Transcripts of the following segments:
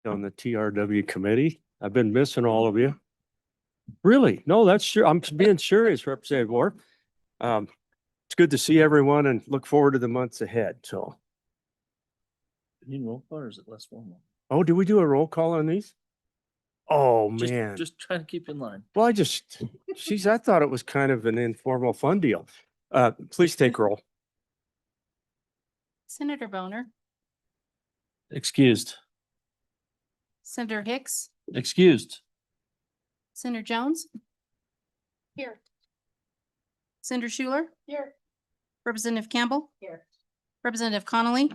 on the TRW committee. I've been missing all of you. Really? No, that's sure. I'm being serious, Representative Ward. It's good to see everyone and look forward to the months ahead. So, You need roll call or is it less formal? oh, do we do a roll call on these? Oh, man. Just trying to keep in line. Well, I thought it was kind of an informal fun deal. Please take roll. Senator Boner, Excused. Senator Hicks, Excused. Senator Jones. Here. Senator Schuler. Here. Representative Campbell. Here. Representative Connolly.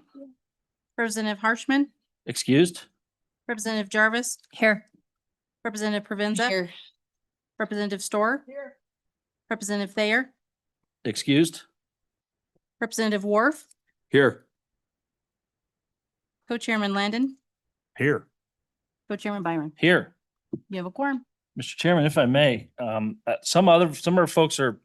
Representative Harshman. Excused. Representative Jarvis. Here. Representative Provenza. Here. Representative Storr. Here. Representative Thayer. Excused. Representative Wharf. Here. Co-Chairman Landon. Here. Co-Chairman Byron. Here. You have a quorum. Mr. Chairman, if I may, some of our folks are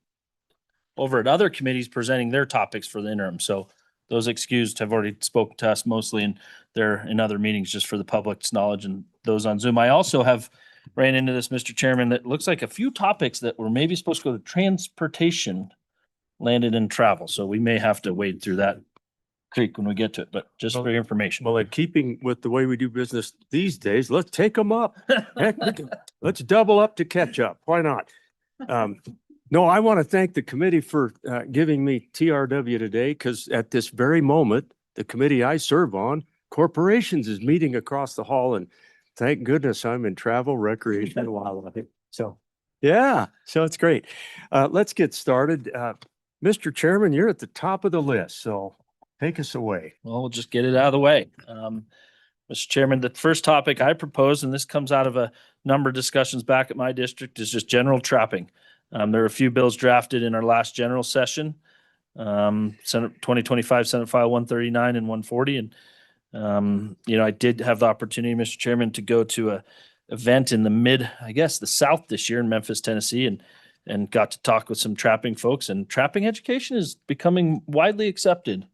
over at other committees presenting their topics for the interim. So those excused have already spoken to us mostly, and they're in other meetings just for the public's knowledge and those on Zoom. I also have ran into this, Mr. Chairman, that looks like a few topics that were maybe supposed to go to transportation landed in travel. So we may have to wade through that creek when we get to it, but just for your information. Well, in keeping with the way we do business these days, let's take them up. Heck, let's double up to catch up. Why not? No, I want to thank the committee for giving me TRW today, because at this very moment, the committee I serve on, corporations, is meeting across the hall, and thank goodness I'm in travel, recreation, and wildlife. So, yeah, so it's great. Let's get started. Mr. Chairman, you're at the top of the list, so take us away. Well, we'll just get it out of the way. Mr. Chairman, the first topic I propose, and this comes out of a number of discussions back at my district, is just general trapping. There are a few bills drafted in our last general session, Senate 2025, Senate File 139 and 140. And, I did have the opportunity, Mr. Chairman, to go to a event in the South this year in Memphis, Tennessee, and got to talk with some trapping folks. And trapping education is becoming widely accepted,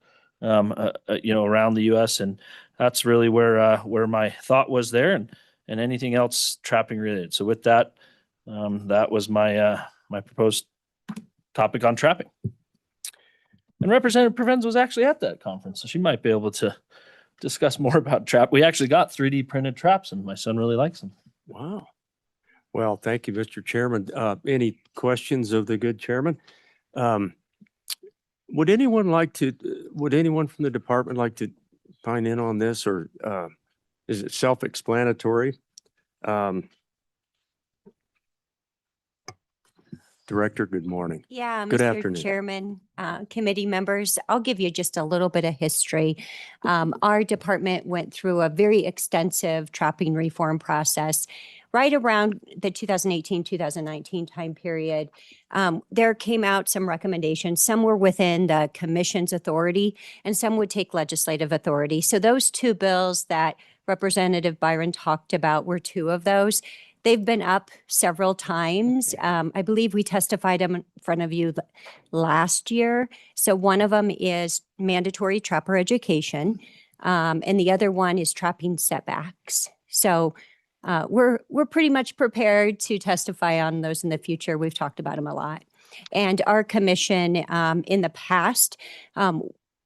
around the U.S. And that's really where my thought was there, and anything else trapping related. So with that, that was my proposed topic on trapping. And Representative Provenza was actually at that conference, so she might be able to discuss more about trap. We actually got 3D printed traps, and my son really likes them. Wow. Well, thank you, Mr. Chairman. Any questions of the good chairman? Would anyone from the department like to chime in on this, or is it self-explanatory? Director, good morning. Yeah, Good Mr. afternoon. Chairman, committee members, I'll give you just a little bit of history. Our department went through a very extensive trapping reform process right around the 2018-2019 time period. There came out some recommendations. Some were within the commission's authority, and some would take legislative authority. So those two bills that Representative Byron talked about were two of those. They've been up several times. I believe we testified in front of you last year. So one of them is mandatory trapper education, and the other one is trapping setbacks. So we're pretty much prepared to testify on those in the future. We've talked about them a lot. And our commission in the past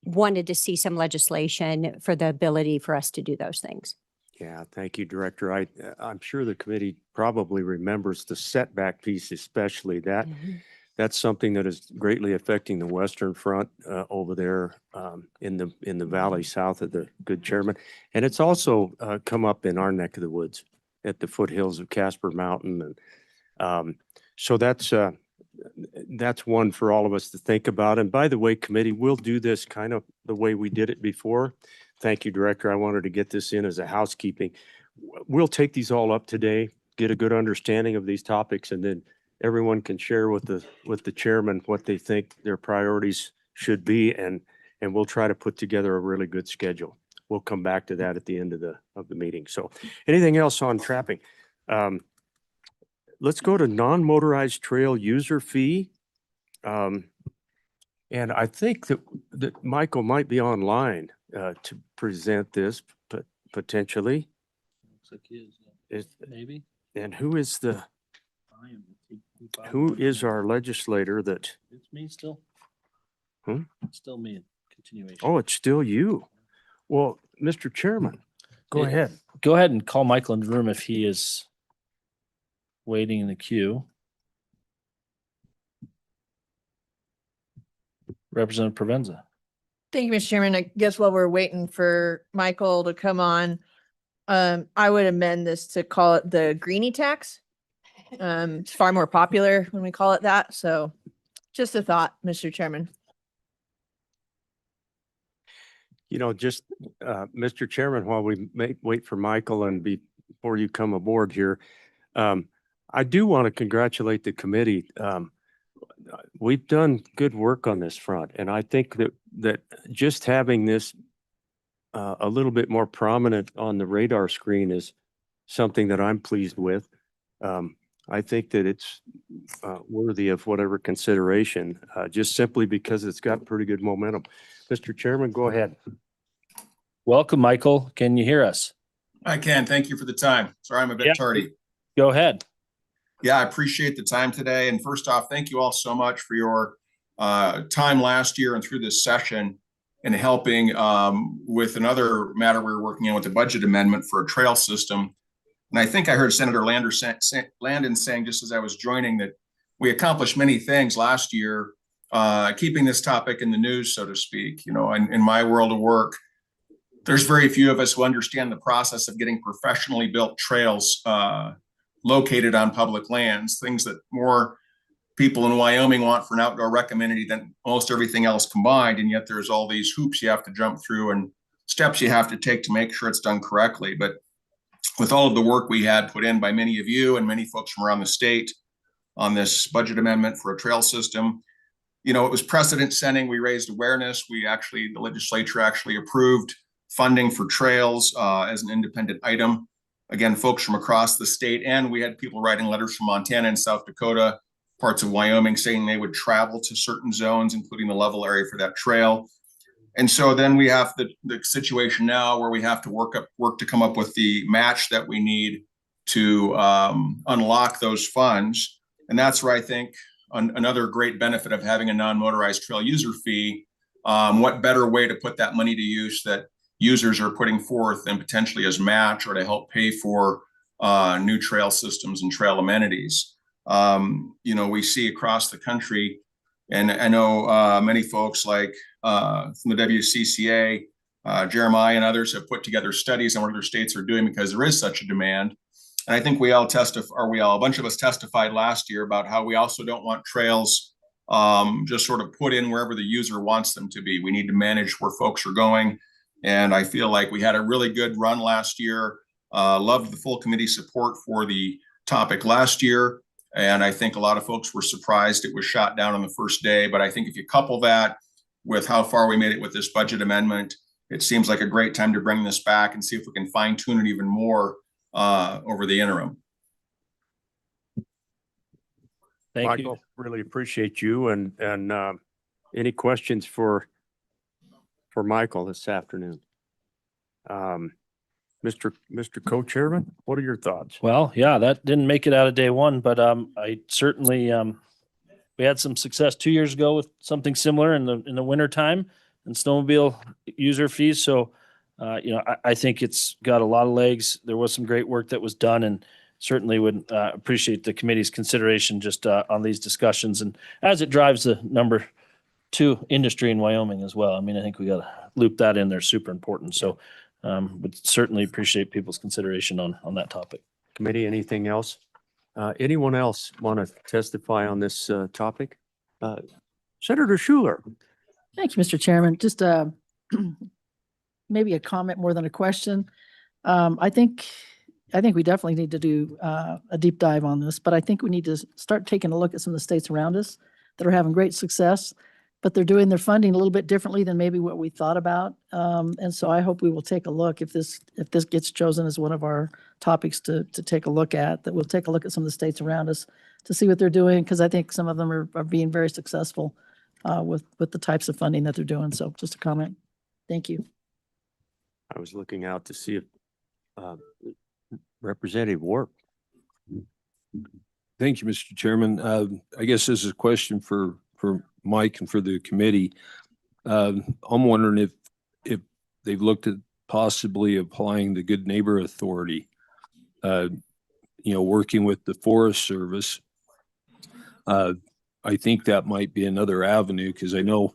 wanted to see some legislation for the ability for us to do those things. Yeah, thank you, Director. I'm sure the committee probably remembers the setback piece, especially that's something that is greatly affecting the Western Front over there in the valley south of the good chairman. And it's also come up in our neck of the woods at the foothills of Casper Mountain. And so that's one for all of us to think about. And by the way, committee, we'll do this kind of the way we did it before. Thank you, Director. I wanted to get this in as a housekeeping. We'll take these all up today, get a good understanding of these topics, and then everyone can share with the chairman what they think their priorities should be, and we'll try to put together a really good schedule. We'll come back to that at the end of the meeting. So anything else on trapping? Let's go to non-motorized trail user fee. And I think that Michael might be online to present this, but potentially. Looks like he is. Is, Maybe. and who is our legislator that, It's me still. It's still me. Continuation. oh, it's still you. Well, Mr. Chairman, go Yeah. ahead. Go ahead and call Michael in the room if he is waiting in the queue. Representative Provenza. Thank you, Mr. Chairman. I guess while we're waiting for Michael to come on, I would amend this to call it the greenie tax. It's far more popular when we call it that. So just a thought, Mr. Chairman. You know, just, Mr. Chairman, while we wait for Michael and before you come aboard here, I do want to congratulate the committee. We've done good work on this front, and I think that just having this a little bit more prominent on the radar screen is something that I'm pleased with. I think that it's worthy of whatever consideration, just simply because it's got pretty good momentum. Mr. Chairman, go ahead. Welcome, Michael. Can you hear us? I can. Thank you for the time. Sorry, I'm a bit tardy. Go ahead. Yeah, I appreciate the time today. And first off, thank you all so much for your time last year and through this session in helping with another matter we were working on with the budget amendment for a trail system. And I think I heard Senator Landon saying just as I was joining that we accomplished many things last year, keeping this topic in the news, so to speak. You know, in my world of work, there's very few of us who understand the process of getting professionally built trails located on public lands, things that more people in Wyoming want for an outdoor rec amenity than most everything else combined. And yet there's all these hoops you have to jump through and steps you have to take to make sure it's done correctly. But with all of the work we had put in by many of you and many folks from around the state on this budget amendment for a trail system, you know, it was precedent setting. We raised awareness. The legislature actually approved funding for trails as an independent item. Again, folks from across the state, and we had people writing letters from Montana and South Dakota, parts of Wyoming, saying they would travel to certain zones, including the level area for that trail. And so then we have the situation now where we have to work to come up with the match that we need to unlock those funds. And that's where I think another great benefit of having a non-motorized trail user fee. What better way to put that money to use that users are putting forth and potentially as match or to help pay for new trail systems and trail amenities. You know, we see across the country, and I know many folks like from the WCCA, Jeremiah and others have put together studies on what other states are doing because there is such a demand. And I think a bunch of us testified last year about how we also don't want trails just sort of put in wherever the user wants them to be. We need to manage where folks are going. And I feel like we had a really good run last year. Loved the full committee support for the topic last year. And I think a lot of folks were surprised it was shot down on the first day. But I think if you couple that with how far we made it with this budget amendment, it seems like a great time to bring this back and see if we can fine tune it even more over the interim. Thank Michael, really appreciate you. And any questions for Michael this afternoon? Mr. Co-Chairman, what are your thoughts? Well, yeah, that didn't make it out of day one, but I certainly we had some success 2 years ago with something similar in the winter time and snowmobile user fees. So you know, I think it's got a lot of legs. There was some great work that was done, and certainly would appreciate the committee's consideration just on these discussions, and as it drives the number 2 industry in Wyoming as well. I mean, I think we got to loop that in there. Super important. So would certainly appreciate people's consideration on that topic. Committee, anything else? Anyone else want to testify on this topic? Senator Schuler. Thank you, Mr. Chairman. Just maybe a comment more than a question. I think we definitely need to do a deep dive on this, but I think we need to start taking a look at some of the states around us that are having great success, but they're doing their funding a little bit differently than maybe what we thought about. And so I hope we will take a look if this gets chosen as one of our topics to take a look at, that we'll take a look at some of the states around us to see what they're doing, because I think some of them are being very successful with the types of funding that they're doing. So just a comment. Thank you. I was looking out to see if Representative Ward. Thank you, Mr. Chairman. I guess this is a question for Mike and for the committee. I'm wondering if they've looked at possibly applying the Good Neighbor Authority, working with the Forest Service. I think that might be another avenue because I know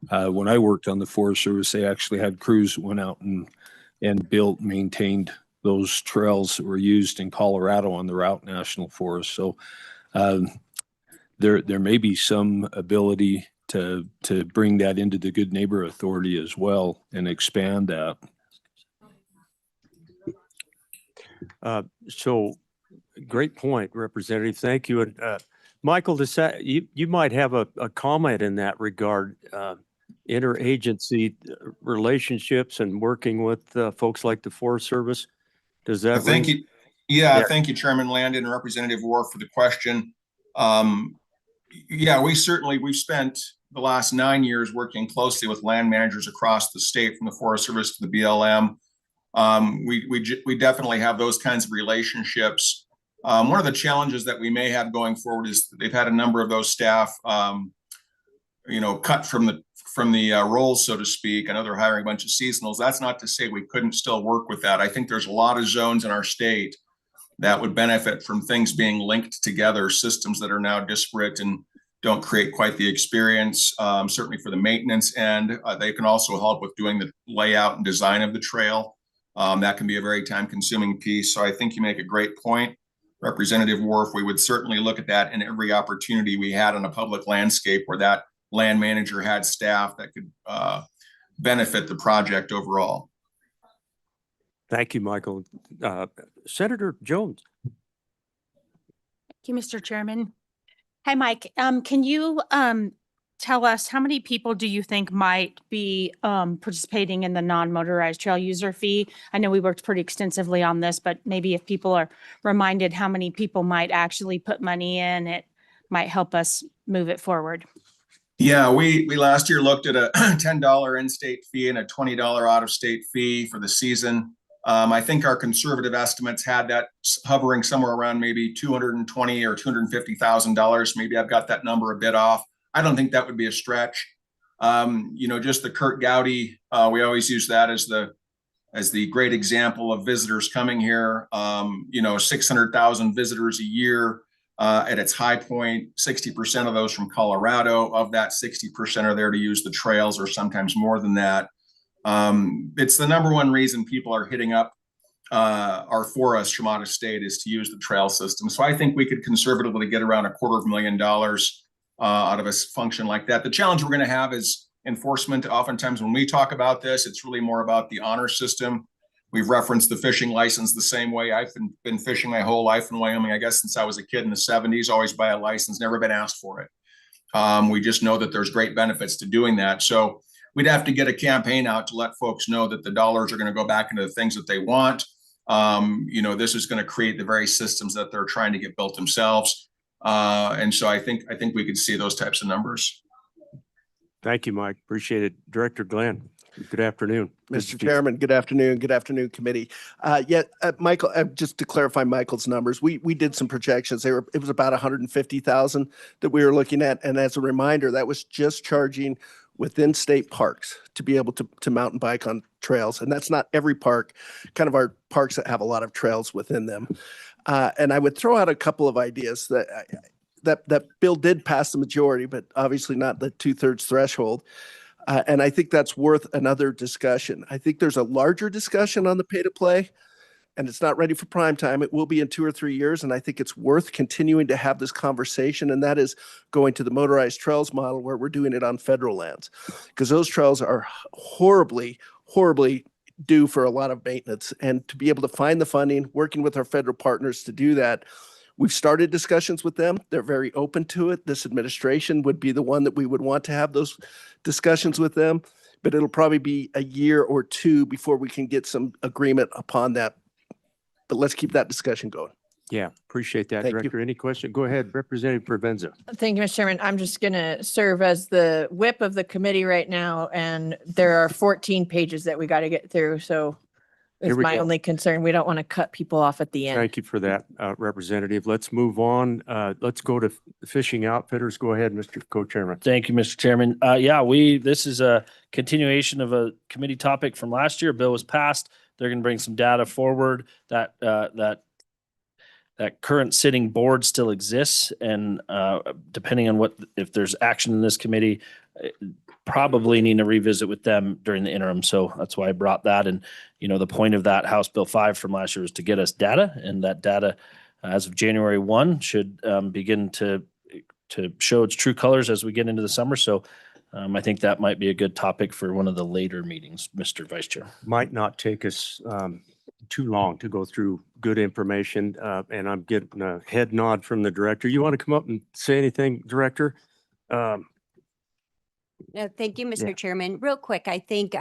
when I worked on the Forest Service, they actually had crews that went out and built, maintained those trails that were used in Colorado on the Route National Forest. So there may be some ability to bring that into the Good Neighbor Authority as well and expand that. So great point, Representative. Thank you. And Michael, you might have a comment in that regard. Interagency relationships and working with folks like the Forest Service. Does that Thank ring- you. Yeah, Yeah. thank you, Chairman Landon and Representative Wharf for the question. Yeah, we've spent the last 9 years working closely with land managers across the state, from the Forest Service to the BLM. We definitely have those kinds of relationships. One of the challenges that we may have going forward is they've had a number of those staff, cut from the roles, so to speak. I know they're hiring a bunch of seasonals. That's not to say we couldn't still work with that. I think there's a lot of zones in our state that would benefit from things being linked together, systems that are now disparate and don't create quite the experience, certainly for the maintenance end. They can also help with doing the layout and design of the trail. That can be a very time-consuming piece. So I think you make a great point, Representative Wharf. We would certainly look at that in every opportunity we had on a public landscape where that land manager had staff that could benefit the project overall. Thank you, Michael. Senator Jones. Thank you, Mr. Chairman. Hi, Mike. Can you tell us how many people do you think might be participating in the non-motorized trail user fee? I know we worked pretty extensively on this, but maybe if people are reminded how many people might actually put money in, it might help us move it forward. Yeah, we last year looked at a $10 in-state fee and a $20 out-of-state fee for the season. I think our conservative estimates had that hovering somewhere around maybe $220,000 or $250,000. Maybe I've got that number a bit off. I don't think that would be a stretch. Just the Kurt Gowdy, we always use that as the great example of visitors coming here. 600,000 visitors a year. At its high point, 60% of those from Colorado. Of that, 60% are there to use the trails, or sometimes more than that. It's the number one reason people are hitting up our forests from out of state, is to use the trail system. So I think we could conservatively get around $250,000 out of a function like that. The challenge we're going to have is enforcement. Oftentimes when we talk about this, it's really more about the honor system. We've referenced the fishing license the same way. I've been fishing my whole life in Wyoming, I guess, since I was a kid in the 70s, always buy a license, never been asked for it. We just know that there's great benefits to doing that. So we'd have to get a campaign out to let folks know that the dollars are going to go back into the things that they want. This is going to create the very systems that they're trying to get built themselves. And so I think we could see those types of numbers. Thank you, Mike. Appreciate it. Director Glenn, good afternoon. Mr. Chairman, good afternoon. Good afternoon, committee. Michael, just to clarify Michael's numbers, we did some projections. It was about 150,000 that we were looking at. And as a reminder, that was just charging within state parks to be able to mountain bike on trails. And that's not every park, kind of our parks that have a lot of trails within them. And I would throw out a couple of ideas that bill did pass the majority, but obviously not the 2/3 threshold. And I think that's worth another discussion. I think there's a larger discussion on the pay to play, and it's not ready for prime time. It will be in 2 or 3 years. And I think it's worth continuing to have this conversation. And that is going to the motorized trails model where we're doing it on federal lands, because those trails are horribly, horribly due for a lot of maintenance. And to be able to find the funding, working with our federal partners to do that, we've started discussions with them. They're very open to it. This administration would be the one that we would want to have those discussions with them, but it'll probably be a year or two before we can get some agreement upon that. But let's keep that discussion going. Yeah, appreciate that, Thank you. Director. Any question? Go ahead, Representative Provenza. Thank you, Mr. Chairman. I'm just going to serve as the whip of the committee right now, and there are 14 pages that we got to get through. So Here Is we my go. only concern. We don't want to cut people off at the end. Thank you for that, Representative. Let's move on. Let's go to fishing outfitters. Go ahead, Mr. Co-Chairman. Thank you, Mr. Chairman. Yeah, this is a continuation of a committee topic from last year. A bill was passed. They're going to bring some data forward that current sitting board still exists. And depending on if there's action in this committee, probably need to revisit with them during the interim. So that's why I brought that. And, the point of that House Bill 5 from last year was to get us data, and that data as of January 1 should begin to show its true colors as we get into the summer. So I think that might be a good topic for one of the later meetings, Mr. Vice Chair. Might not take us too long to go through good information. And I'm getting a head nod from the director. You want to come up and say anything, Director? No, thank you, Mr. Chairman. Real quick, I think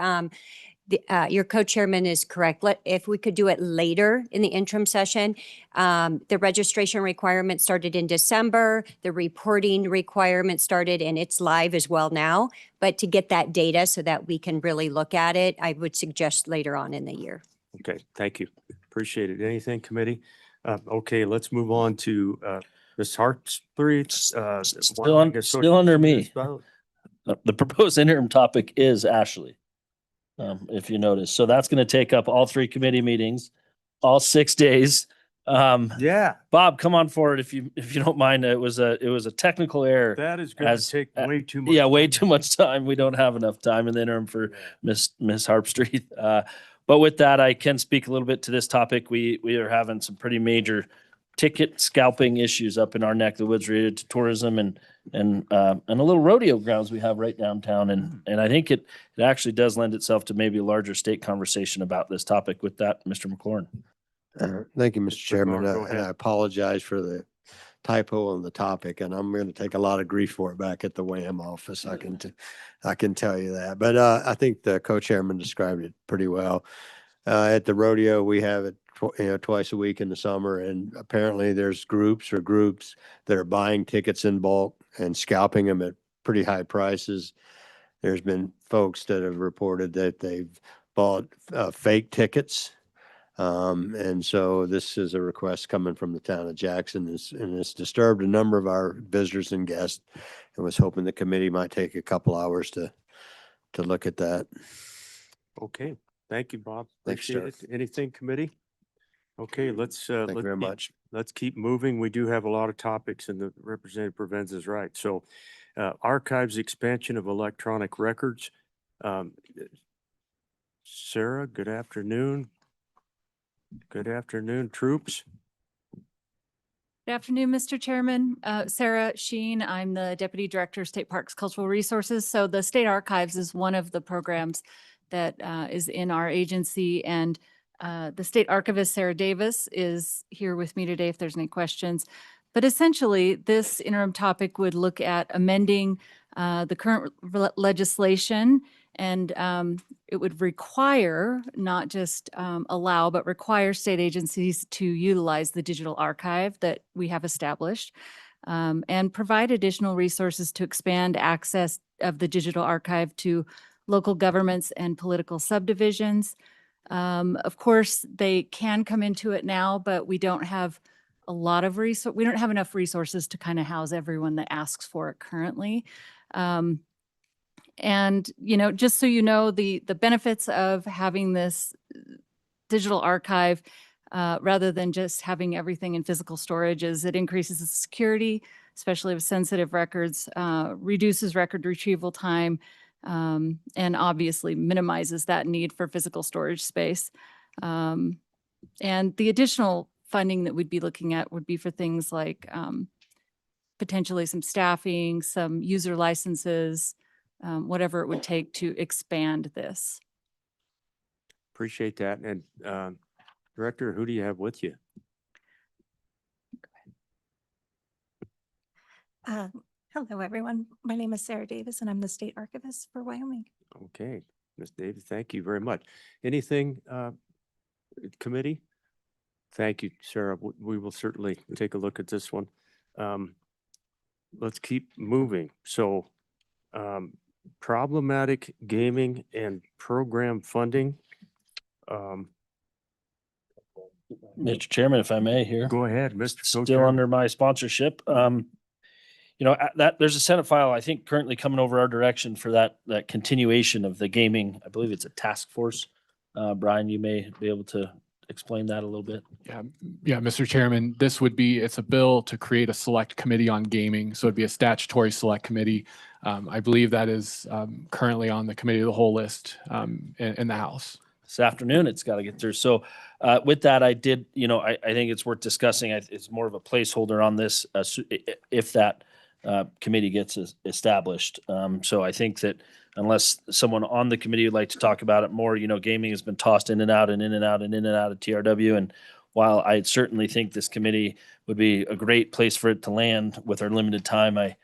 your co-chairman is correct. If we could do it later in the interim session, the registration requirement started in December, the reporting requirement started, and it's live as well now. But to get that data so that we can really look at it, I would suggest later on in the year. Okay, thank you. Appreciate it. Anything, committee? Okay, let's move on to Ms. Hartstreet. Still under me. The proposed interim topic is Ashley, if you notice. So that's going to take up all 3 committee meetings, all 6 days. Yeah, Bob, come on forward if you don't mind. It was a technical error. that is going to As- take way too much. Yeah, way time. too much time. We don't have enough time in the interim for Miss Harpstreet. But with that, I can speak a little bit to this topic. We are having some pretty major ticket scalping issues up in our neck of the woods related to tourism and a little rodeo grounds we have right downtown. And I think it actually does lend itself to maybe a larger state conversation about this topic. With that, Mr. McLaurin. Thank you, Mr. Chairman, Go and I ahead. apologize for the typo on the topic, and I'm going to take a lot of grief for it back at the WAM office. I can tell you that. But I think the co-chairman described it pretty well. At the rodeo, we have it twice a week in the summer, and apparently there's groups that are buying tickets in bulk and scalping them at pretty high prices. There's been folks that have reported that they've bought fake tickets. And so this is a request coming from the town of Jackson, and it's disturbed a number of our visitors and guests, and was hoping the committee might take a couple hours to look at that. Okay, thank you, Bob. Thanks, Appreciate it. Anything, committee? Okay, let's Thank you very much. let's keep moving. We do have a lot of topics, and the Representative Provenz is right. So archives expansion of electronic records. Sarah, good afternoon. Good afternoon, troops. Good afternoon, Mr. Chairman. Sarah Sheen, I'm the Deputy Director of State Parks Cultural Resources. So the State Archives is one of the programs that is in our agency, and the State Archivist, Sarah Davis, is here with me today if there's any questions. But essentially, this interim topic would look at amending the current legislation, and it would require, not just allow, but require state agencies to utilize the digital archive that we have established, and provide additional resources to expand access of the digital archive to local governments and political subdivisions. Of course, they can come into it now, but we don't have a lot of we don't have enough resources to kind of house everyone that asks for it currently. And, just so you know, the benefits of having this digital archive, rather than just having everything in physical storage, is it increases the security, especially of sensitive records, reduces record retrieval time, and obviously minimizes that need for physical storage space. And the additional funding that we'd be looking at would be for things like potentially some staffing, some user licenses, whatever it would take to expand this. Appreciate that. And Director, who do you have with you? Hello, everyone. My name is Sarah Davis, and I'm the State Archivist for Wyoming. Okay, Ms. Davis, thank you very much. Anything, committee? Thank you, Sarah. We will certainly take a look at this one. Let's keep moving. So problematic gaming and program funding. Mr. Chairman, if I may here. Go ahead, Mr. Still Co-Chairman. under my sponsorship. That there's a Senate file, I think, currently coming over our direction for that continuation of the gaming. I believe it's a task force. Brian, you may be able to explain that a little bit. Yeah, Mr. Chairman, it's a bill to create a select committee on gaming. So it'd be a statutory select committee. I believe that is currently on the committee of the whole list in the House. This afternoon, it's got to get through. So with that, I think it's worth discussing. It's more of a placeholder on this if that committee gets established. So I think that unless someone on the committee would like to talk about it more, gaming has been tossed in and out and in and out and in and out of TRW. And while I certainly think this committee would be a great place for it to land with our limited time, I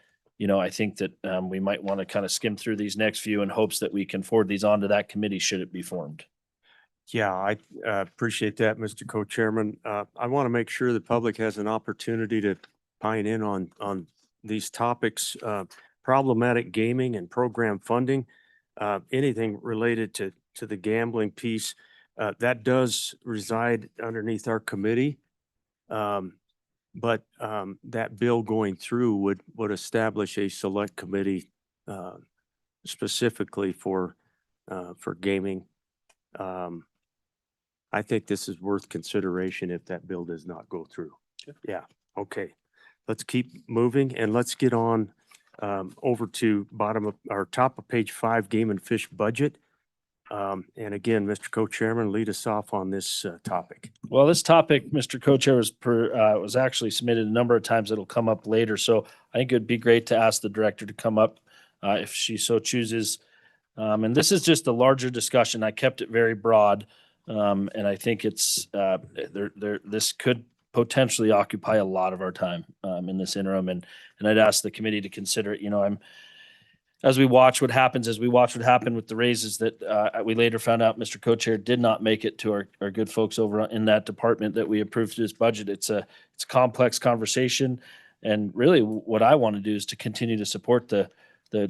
think that we might want to kind of skim through these next few in hopes that we can forward these on to that committee should it be formed. Yeah, I appreciate that, Mr. Co-Chairman. I want to make sure the public has an opportunity to pine in on these topics, problematic gaming and program funding, anything related to the gambling piece, that does reside underneath our committee. But that bill going through would establish a select committee specifically for gaming. I think this is worth consideration if that bill does not go through. Yeah, okay. Let's keep moving and let's get on over to top of page 5, game and fish budget. And again, Mr. Co-Chairman, lead us off on this topic. Well, this topic, Mr. Co-Chair, was actually submitted a number of times. It'll come up later. So I think it'd be great to ask the director to come up if she so chooses. And this is just a larger discussion. I kept it very broad. And I think it's this could potentially occupy a lot of our time in this interim. And I'd ask the committee to consider it. As we watch what happened with the raises that we later found out Mr. Co-Chair did not make it to our good folks over in that department that we approved this budget. It's a complex conversation. And really what I want to do is to continue to support the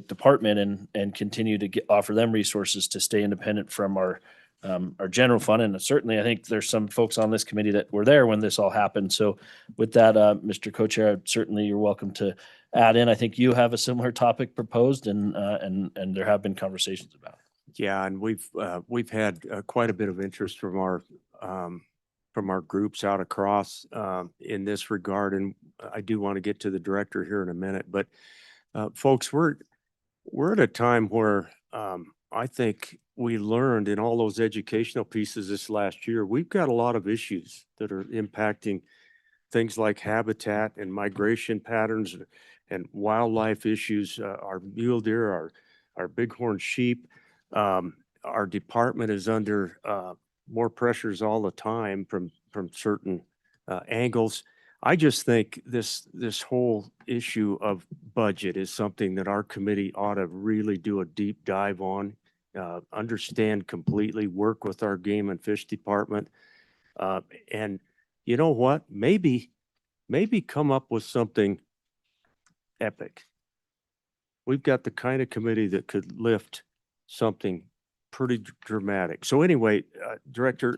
department and continue to offer them resources to stay independent from our general fund. And certainly I think there's some folks on this committee that were there when this all happened. So with that, Mr. Co-Chair, certainly you're welcome to add in. I think you have a similar topic proposed and there have been conversations about it. Yeah, and we've had quite a bit of interest from our groups out across in this regard. And I do want to get to the director here in a minute, but folks, we're at a time where I think we learned in all those educational pieces this last year, we've got a lot of issues that are impacting things like habitat and migration patterns and wildlife issues, our mule deer, our bighorn sheep. Our department is under more pressures all the time from certain angles. I just think this whole issue of budget is something that our committee ought to really do a deep dive on, understand completely, work with our game and fish department. And you know what? Maybe come up with something epic. We've got the kind of committee that could lift something pretty dramatic. So anyway, Director,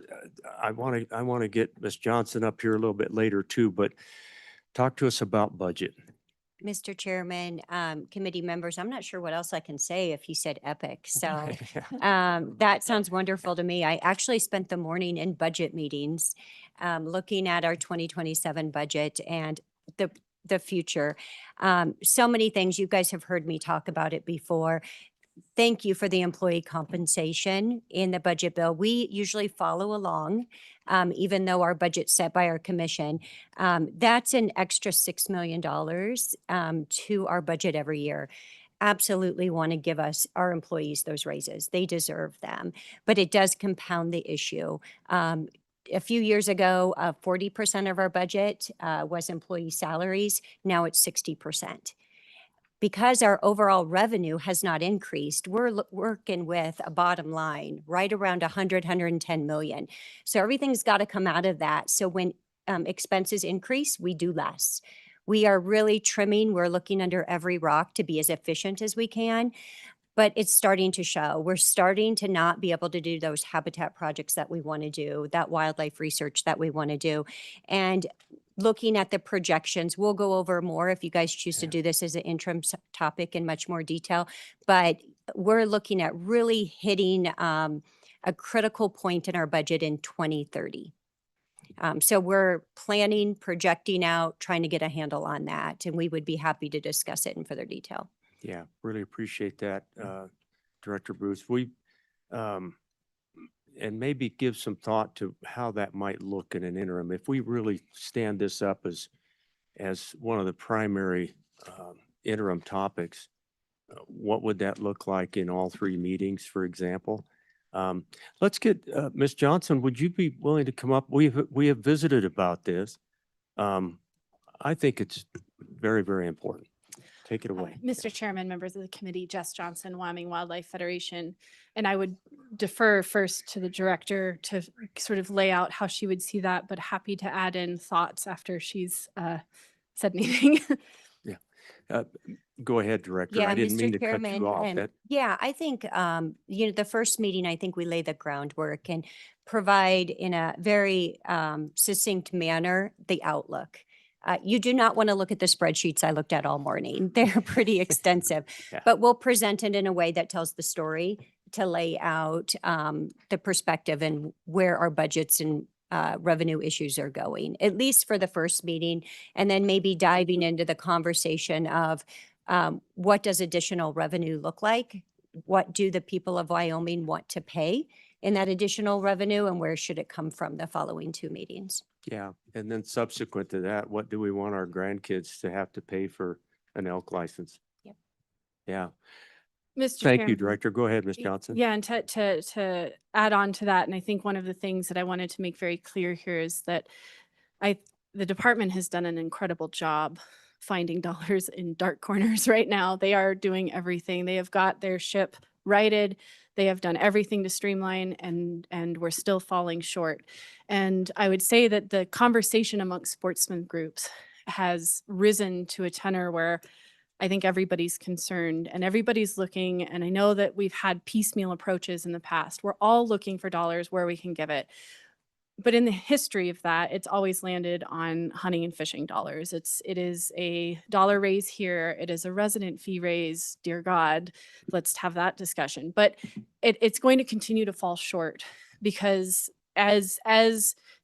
I want to get Ms. Johnson up here a little bit later too, but talk to us about budget. Mr. Chairman, committee members, I'm not sure what else I can say if you said epic. So that sounds wonderful to me. I actually spent the morning in budget meetings looking at our 2027 budget and the future. So many things. You guys have heard me talk about it before. Thank you for the employee compensation in the budget bill. We usually follow along, even though our budget's set by our commission. That's an extra $6 million to our budget every year. Absolutely want to give our employees those raises. They deserve them, but it does compound the issue. A few years ago, 40% of our budget was employee salaries. Now it's 60%. Because our overall revenue has not increased, we're working with a bottom line right around 110 million. So everything's got to come out of that. So when expenses increase, we do less. We are really trimming. We're looking under every rock to be as efficient as we can. but it's starting to show. We're starting to not be able to do those habitat projects that we want to do, that wildlife research that we want to do. And looking at the projections, we'll go over more if you guys choose to Yeah. do this as an interim topic in much more detail. But we're looking at really hitting a critical point in our budget in 2030. So we're planning, projecting out, trying to get a handle on that, and we would be happy to discuss it in further detail. Yeah, really appreciate that, Director Bruce. We, and maybe give some thought to how that might look in an interim. If we really stand this up as one of the primary interim topics, what would that look like in all three meetings, for example? Let's get, Ms. Johnson, would you be willing to come up? We have visited about this. I think it's very, very important. Take it away. Mr. Chairman, members of the committee, Jess Johnson, Wyoming Wildlife Federation. And I would defer first to the director to sort of lay out how she would see that, but happy to add in thoughts after she's said anything. Go ahead, Director. I didn't mean to cut you off. Yeah, I think, the first meeting, I think we lay the groundwork and provide in a very succinct manner the outlook. You do not want to look at the spreadsheets I looked at all morning. They're pretty extensive, Yeah. but we'll present it in a way that tells the story to lay out the perspective and where our budgets and revenue issues are going, at least for the first meeting, and then maybe diving into the conversation of what does additional revenue look like? What do the people of Wyoming want to pay in that additional revenue, and where should it come from the following two meetings? Yeah, and then subsequent to that, what do we want our grandkids to have to pay for an elk license? Yep. Yeah, Mr. thank you, Chairman. Director. Go ahead, Ms. Johnson. Yeah, and to add on to that, and I think one of the things that I wanted to make very clear here is that the department has done an incredible job finding dollars in dark corners right now. They are doing everything. They have got their ship righted. They have done everything to streamline, and we're still falling short. And I would say that the conversation amongst sportsman groups has risen to a tenor where I think everybody's concerned and everybody's looking. And I know that we've had piecemeal approaches in the past. We're all looking for dollars where we can give it. But in the history of that, it's always landed on hunting and fishing dollars. It is a dollar raise here. It is a resident fee raise. Dear God, let's have that discussion. But it's going to continue to fall short because as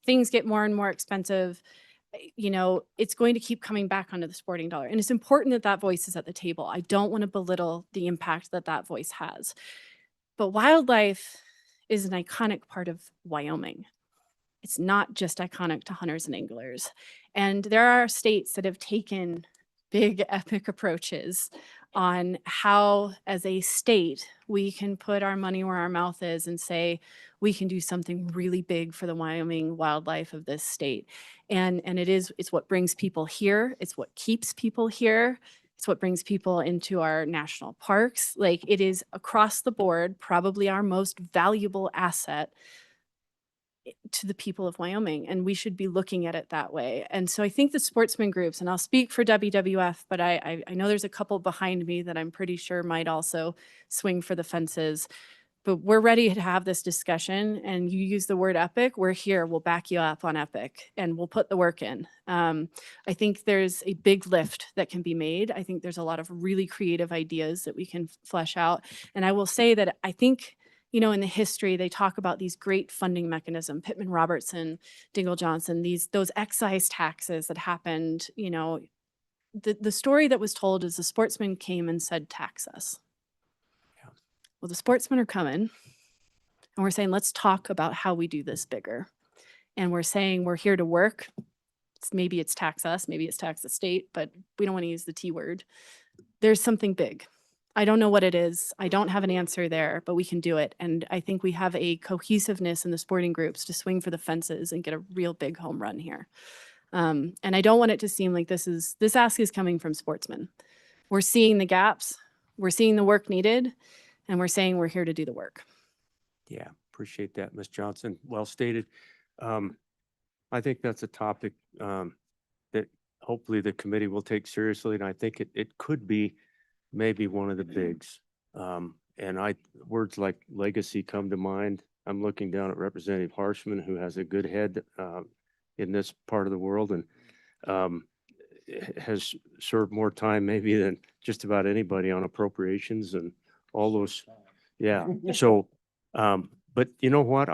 things get more and more expensive, it's going to keep coming back onto the sporting dollar. And it's important that that voice is at the table. I don't want to belittle the impact that that voice has. But wildlife is an iconic part of Wyoming. It's not just iconic to hunters and anglers. And there are states that have taken big epic approaches on how, as a state, we can put our money where our mouth is and say, we can do something really big for the Wyoming wildlife of this state. And it's what brings people here. It's what keeps people here. It's what brings people into our national parks. Like, it is across the board, probably our most valuable asset to the people of Wyoming, and we should be looking at it that way. And so I think the sportsman groups, and I'll speak for WWF, but I know there's a couple behind me that I'm pretty sure might also swing for the fences. But we're ready to have this discussion, and you use the word epic, we're here, we'll back you up on epic, and we'll put the work in. I think there's a big lift that can be made. I think there's a lot of really creative ideas that we can flesh out. And I will say that I think, in the history, they talk about these great funding mechanisms, Pittman Robertson, Dingle Johnson, those excise taxes that happened. The story that was told is the sportsmen came and said, tax us. Yeah. Well, the sportsmen are coming, and we're saying, let's talk about how we do this bigger. And we're saying we're here to work. Maybe it's tax us, maybe it's tax the state, but we don't want to use the T word. There's something big. I don't know what it is. I don't have an answer there, but we can do it. And I think we have a cohesiveness in the sporting groups to swing for the fences and get a real big home run here. And I don't want it to seem like this ask is coming from sportsmen. We're seeing the gaps, we're seeing the work needed, and we're saying we're here to do the work. Yeah, appreciate that, Ms. Johnson. Well stated. I think that's a topic that hopefully the committee will take seriously, and I think it could be maybe one of the bigs. and words like legacy come to mind. I'm looking down at Representative Harshman, who has a good head in this part of the world, and has served more time maybe than just about anybody on appropriations and all those. Yeah. So, but you know what?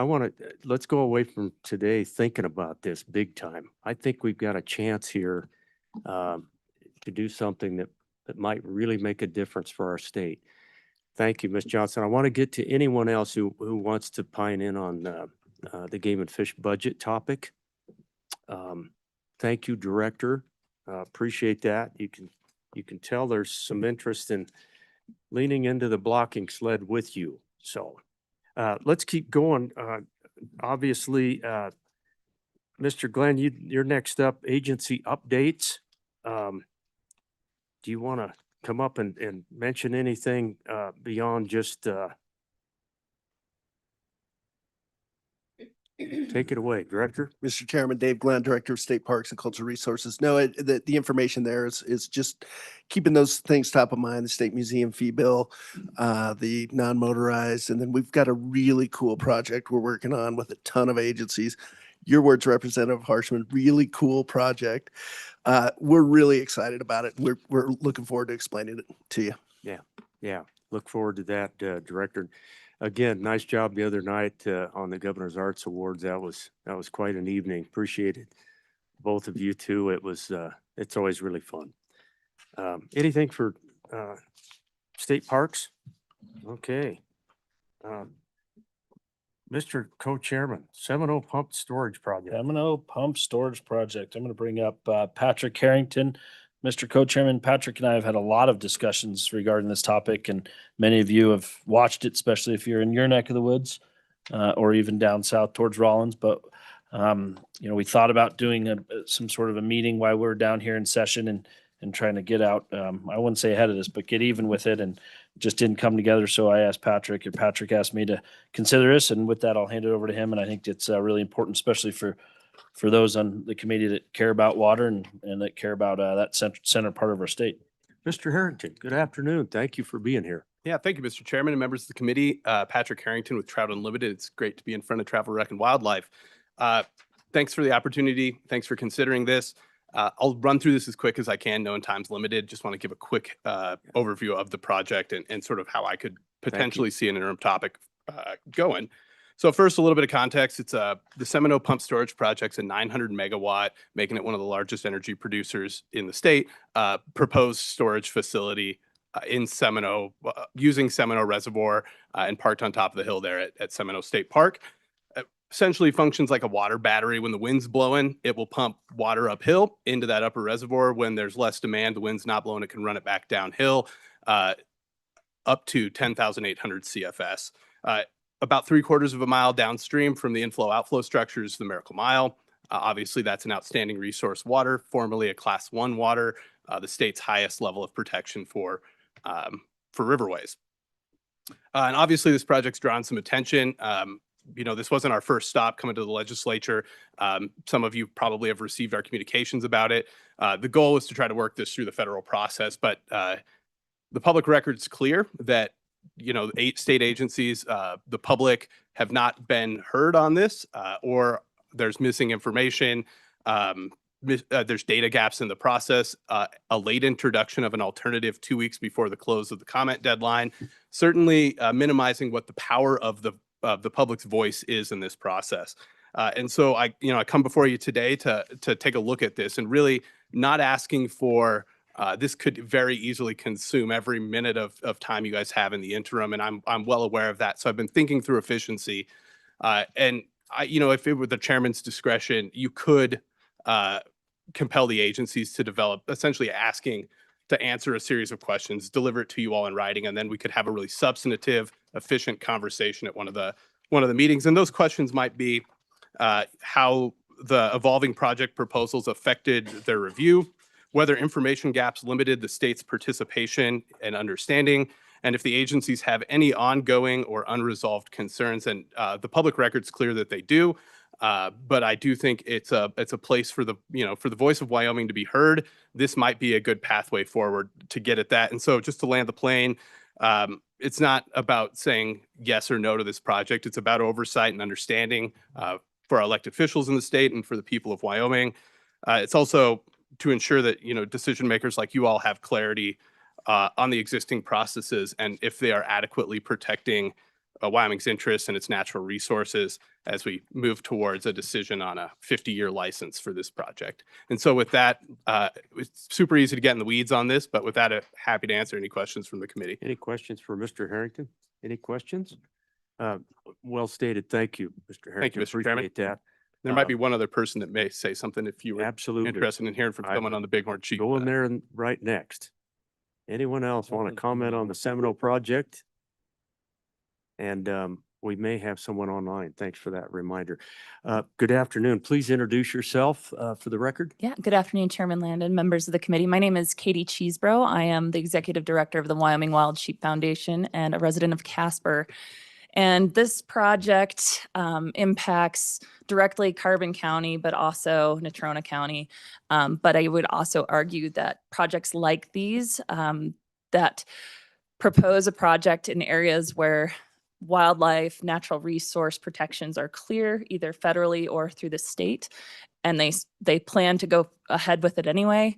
let's go away from today thinking about this big time. I think we've got a chance here to do something that might really make a difference for our state. Thank you, Ms. Johnson. I want to get to anyone else who wants to pine in on the game and fish budget topic. Thank you, Director. Appreciate that. You can tell there's some interest in leaning into the blocking sled with you. So let's keep going. Obviously, Mr. Glenn, you're next up. Agency updates. Do you want to come up and mention anything beyond just take it away, Director? Mr. Chairman, Dave Glenn, Director of State Parks and Cultural Resources. No, the information there is just keeping those things top of mind, the State Museum fee bill, the non-motorized, and then we've got a really cool project we're working on with a ton of agencies. Your words, Representative Harshman, really cool project. We're really excited about it. We're looking forward to explaining it to you. Yeah. Look forward to that, Director. Again, nice job the other night on the Governor's Arts Awards. That was quite an evening. Appreciated both of you too. It's always really fun. Anything for state parks? Okay. Mr. Co-Chairman, Seminole Pump Storage Project. Seminole Pump Storage Project. I'm going to bring up Patrick Harrington. Mr. Co-Chairman, Patrick and I have had a lot of discussions regarding this topic, and many of you have watched it, especially if you're in your neck of the woods or even down south towards Rollins. But, we thought about doing some sort of a meeting while we're down here in session and trying to get out, I wouldn't say ahead of this, but get even with it, and just didn't come together. So I asked Patrick, and Patrick asked me to consider this. And with that, I'll hand it over to him. And I think it's really important, especially for those on the committee that care about water and that care about that center part of our state. Mr. Harrington, good afternoon. Thank you for being here. Yeah, thank you, Mr. Chairman and members of the committee. Patrick Harrington with Trout Unlimited. It's great to be in front of Travel, Rec, and Wildlife. Thanks for the opportunity. Thanks for considering this. I'll run through this as quick as I can, knowing time's limited. Just want to give a quick overview of the project and sort of how I could potentially see an interim topic going. So first, a little bit of context. It's the Seminole Pump Storage Project's a 900 megawatt, making it one of the largest energy producers in the state, proposed storage facility in Seminole, using Seminole Reservoir and parked on top of the hill there at Seminole State Park. Essentially functions like a water battery. When the wind's blowing, it will pump water uphill into that upper reservoir. When there's less demand, the wind's not blowing, it can run it back downhill up to 10,800 CFS. About 3/4 of a mile downstream from the inflow-outflow structures, the Miracle Mile. Obviously, that's an outstanding resource water, formerly a Class 1 water, the state's highest level of protection for riverways. And obviously, this project's drawn some attention. This wasn't our first stop coming to the legislature. Some of you probably have received our communications about it. The goal is to try to work this through the federal process, but the public record's clear that 8 state agencies, the public have not been heard on this, or there's missing information. There's data gaps in the process, a late introduction of an alternative 2 weeks before the close of the comment deadline, certainly minimizing what the power of the public's voice is in this process. And so I come before you today to take a look at this and really not asking for this could very easily consume every minute of time you guys have in the interim, and I'm well aware of that. So I've been thinking through efficiency, and if it were the chairman's discretion, you could compel the agencies to develop, essentially asking to answer a series of questions, deliver it to you all in writing, and then we could have a really substantive, efficient conversation at one of the meetings. And those questions might be how the evolving project proposals affected their review, whether information gaps limited the state's participation and understanding, and if the agencies have any ongoing or unresolved concerns. And the public record's clear that they do, but I do think it's a place for the voice of Wyoming to be heard. This might be a good pathway forward to get at that. And so just to land the plane, it's not about saying yes or no to this project. It's about oversight and understanding for our elected officials in the state and for the people of Wyoming. It's also to ensure that, you know, decision makers like you all have clarity on the existing processes and if they are adequately protecting Wyoming's interests and its natural resources as we move towards a decision on a 50-year license for this project. And so with that, it's super easy to get in the weeds on this, but with that, happy to answer any questions from the committee. Any questions for Mr. Harrington? Any questions? Well stated. Thank you, Mr. Harrington. Thank you, Mr. Chairman. Appreciate that. There might be one other person that may say something if you were Absolutely. interested in hearing from I someone would on the Bighorn Sheep. Go in there and right next. Anyone else want to comment on the Seminole project? And we may have someone online. Thanks for that reminder. Good afternoon. Please introduce yourself for the record. Yeah, good afternoon, Chairman Landon, members of the committee. My name is Katie Cheesebro. I am the Executive Director of the Wyoming Wild Sheep Foundation and a resident of Casper. And this project impacts directly Carbon County, but also Natrona County. But I would also argue that projects like these that propose a project in areas where wildlife, natural resource protections are clear, either federally or through the state, and they plan to go ahead with it anyway,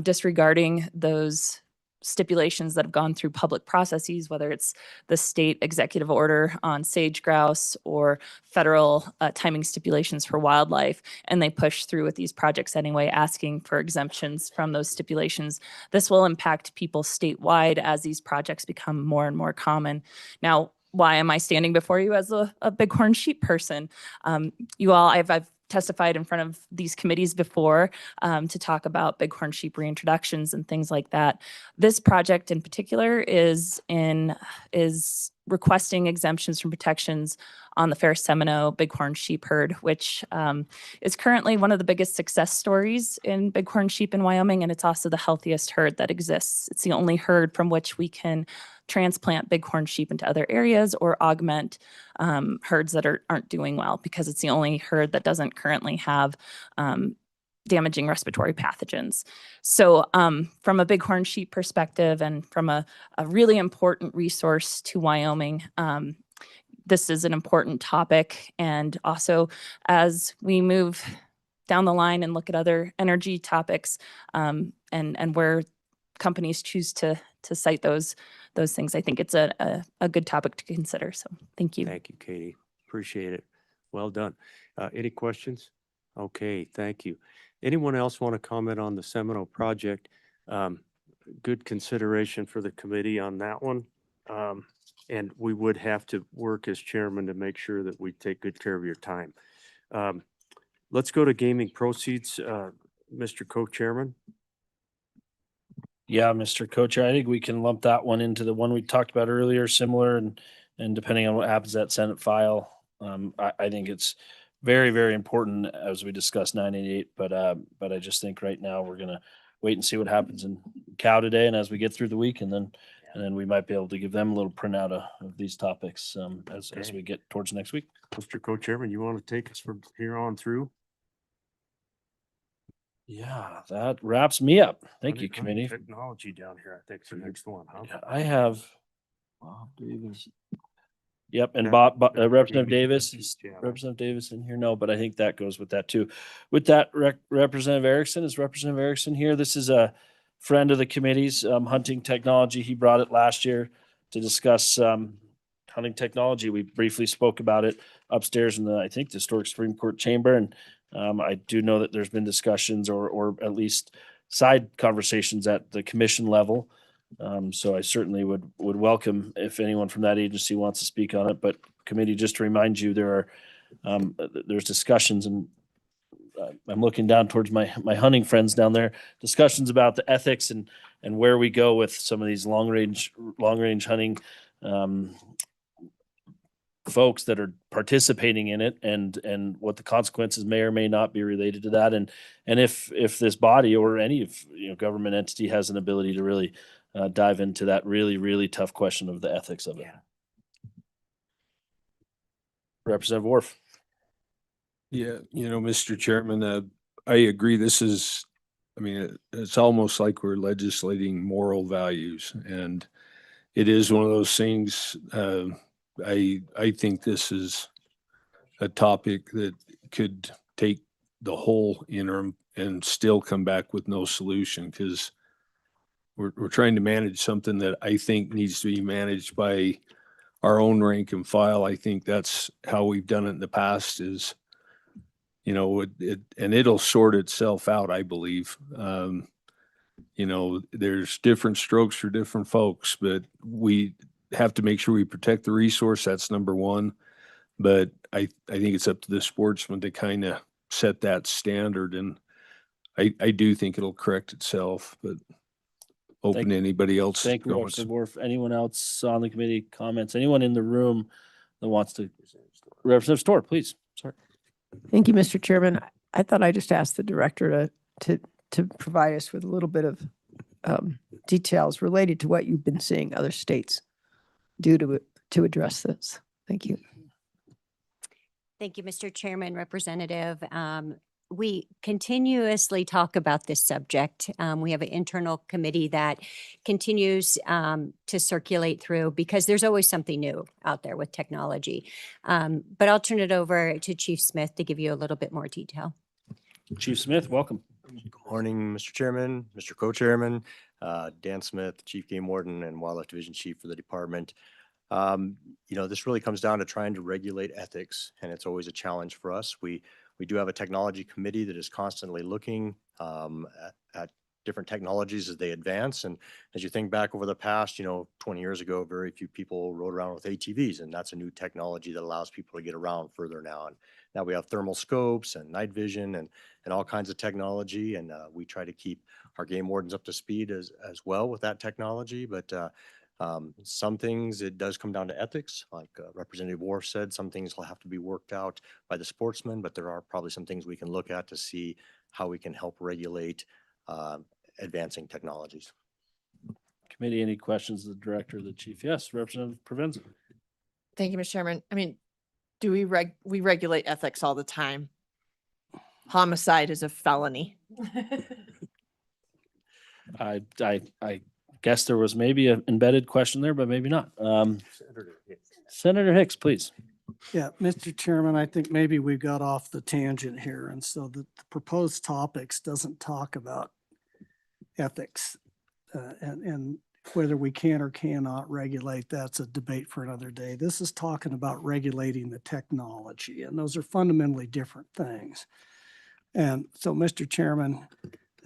disregarding those stipulations that have gone through public processes, whether it's the state executive order on sage grouse or federal timing stipulations for wildlife, and they push through with these projects anyway, asking for exemptions from those stipulations. This will impact people statewide as these projects become more and more common. Now, why am I standing before you as a bighorn sheep person? You all, I've testified in front of these committees before to talk about bighorn sheep reintroductions and things like that. This project in particular is requesting exemptions from protections on the Fair Seminole bighorn sheep herd, which is currently one of the biggest success stories in bighorn sheep in Wyoming, and it's also the healthiest herd that exists. It's the only herd from which we can transplant bighorn sheep into other areas or augment herds that aren't doing well, because it's the only herd that doesn't currently have damaging respiratory pathogens. So from a bighorn sheep perspective and from a really important resource to Wyoming, this is an important topic. And also as we move down the line and look at other energy topics and where companies choose to cite those things, I think it's a good topic to consider. So thank you. Thank you, Katie. Appreciate it. Well done. Any questions? Okay, thank you. Anyone else want to comment on the Seminole project? Good consideration for the committee on that one. And we would have to work as chairman to make sure that we take good care of your time. Let's go to gaming proceeds, Mr. Co-Chairman. Yeah, Mr. Co-Chair, I think we can lump that one into the one we talked about earlier, similar, and depending on what happens at Senate file, I think it's very, very important as we discuss 988. But I just think right now we're gonna wait and see what happens in Cal today, and as we get through the week, and then we might be able to give them a little printout of these topics as we get towards next week. Mr. Co-Chairman, you want to take us from here on through? Yeah, that wraps me up. Thank you, committee. Technology down here, I think is the next one, huh? Yeah, I have Bob Davis. Yep, and Yeah. Representative Davis, is Yeah. Representative Davis in here? No, but I think that goes with that too. With that, Representative Erickson, is Representative Erickson here? This is a friend of the committee's, hunting technology. He brought it last year to discuss hunting technology. We briefly spoke about it upstairs in I think, the Historic Supreme Court chamber. And I do know that there's been discussions or at least side conversations at the commission level. So I certainly would welcome if anyone from that agency wants to speak on it. But committee, just to remind you, there's discussions, and I'm looking down towards my hunting friends down there, discussions about the ethics and where we go with some of these long range hunting folks that are participating in it, and what the consequences may or may not be related to that, and if this body or any of government entity has an ability to really dive into that really, really tough question of the ethics of it. Yeah. Representative Worf. Yeah, Mr. Chairman, I agree. It's almost like we're legislating moral values, and it is one of those things, I think this is a topic that could take the whole interim and still come back with no solution, because we're trying to manage something that I think needs to be managed by our own rank and file. I think that's how we've done it in the past is, and it'll sort itself out, I believe. There's different strokes for different folks, but we have to make sure we protect the resource. That's number one. But I think it's up to the sportsman to kind of set that standard. And I do think it'll correct itself, but open to anybody else. Thank you, Representative Worf. Anyone else on the committee comments? Anyone in the room that wants to? Representative Storr, please. Sorry. Thank you, Mr. Chairman. I thought I just asked the director to provide us with a little bit of details related to what you've been seeing other states do to address this. Thank you. Thank you, Mr. Chairman, Representative. We continuously talk about this subject. We have an internal committee that continues to circulate through because there's always something new out there with technology. But I'll turn it over to Chief Smith to give you a little bit more detail. Chief Smith, welcome. Good morning, Mr. Chairman, Mr. Co-Chairman, Dan Smith, Chief Game Warden and Wildlife Division Chief for the department. This really comes down to trying to regulate ethics, and it's always a challenge for us. We do have a technology committee that is constantly looking at different technologies as they advance. And as you think back over the past, 20 years ago, very few people rode around with ATVs, and that's a new technology that allows people to get around further now. And now we have thermal scopes and night vision and all kinds of technology. And we try to keep our game wardens up to speed as well with that technology. But some things, it does come down to ethics. Like Representative Worf said, some things will have to be worked out by the sportsman, but there are probably some things we can look at to see how we can help regulate advancing technologies. Committee, any questions of the director or the chief? Yes, Representative Provenza. Thank you, Mr. Chairman. I mean, do we regulate ethics all the time? Homicide is a felony. I guess there was maybe an embedded question there, but maybe not. Senator Hicks, please. Yeah, Mr. Chairman, I think maybe we got off the tangent here. And so the proposed topics doesn't talk about ethics and whether we can or cannot regulate. That's a debate for another day. This is talking about regulating the technology, and those are fundamentally different things. And so, Mr. Chairman,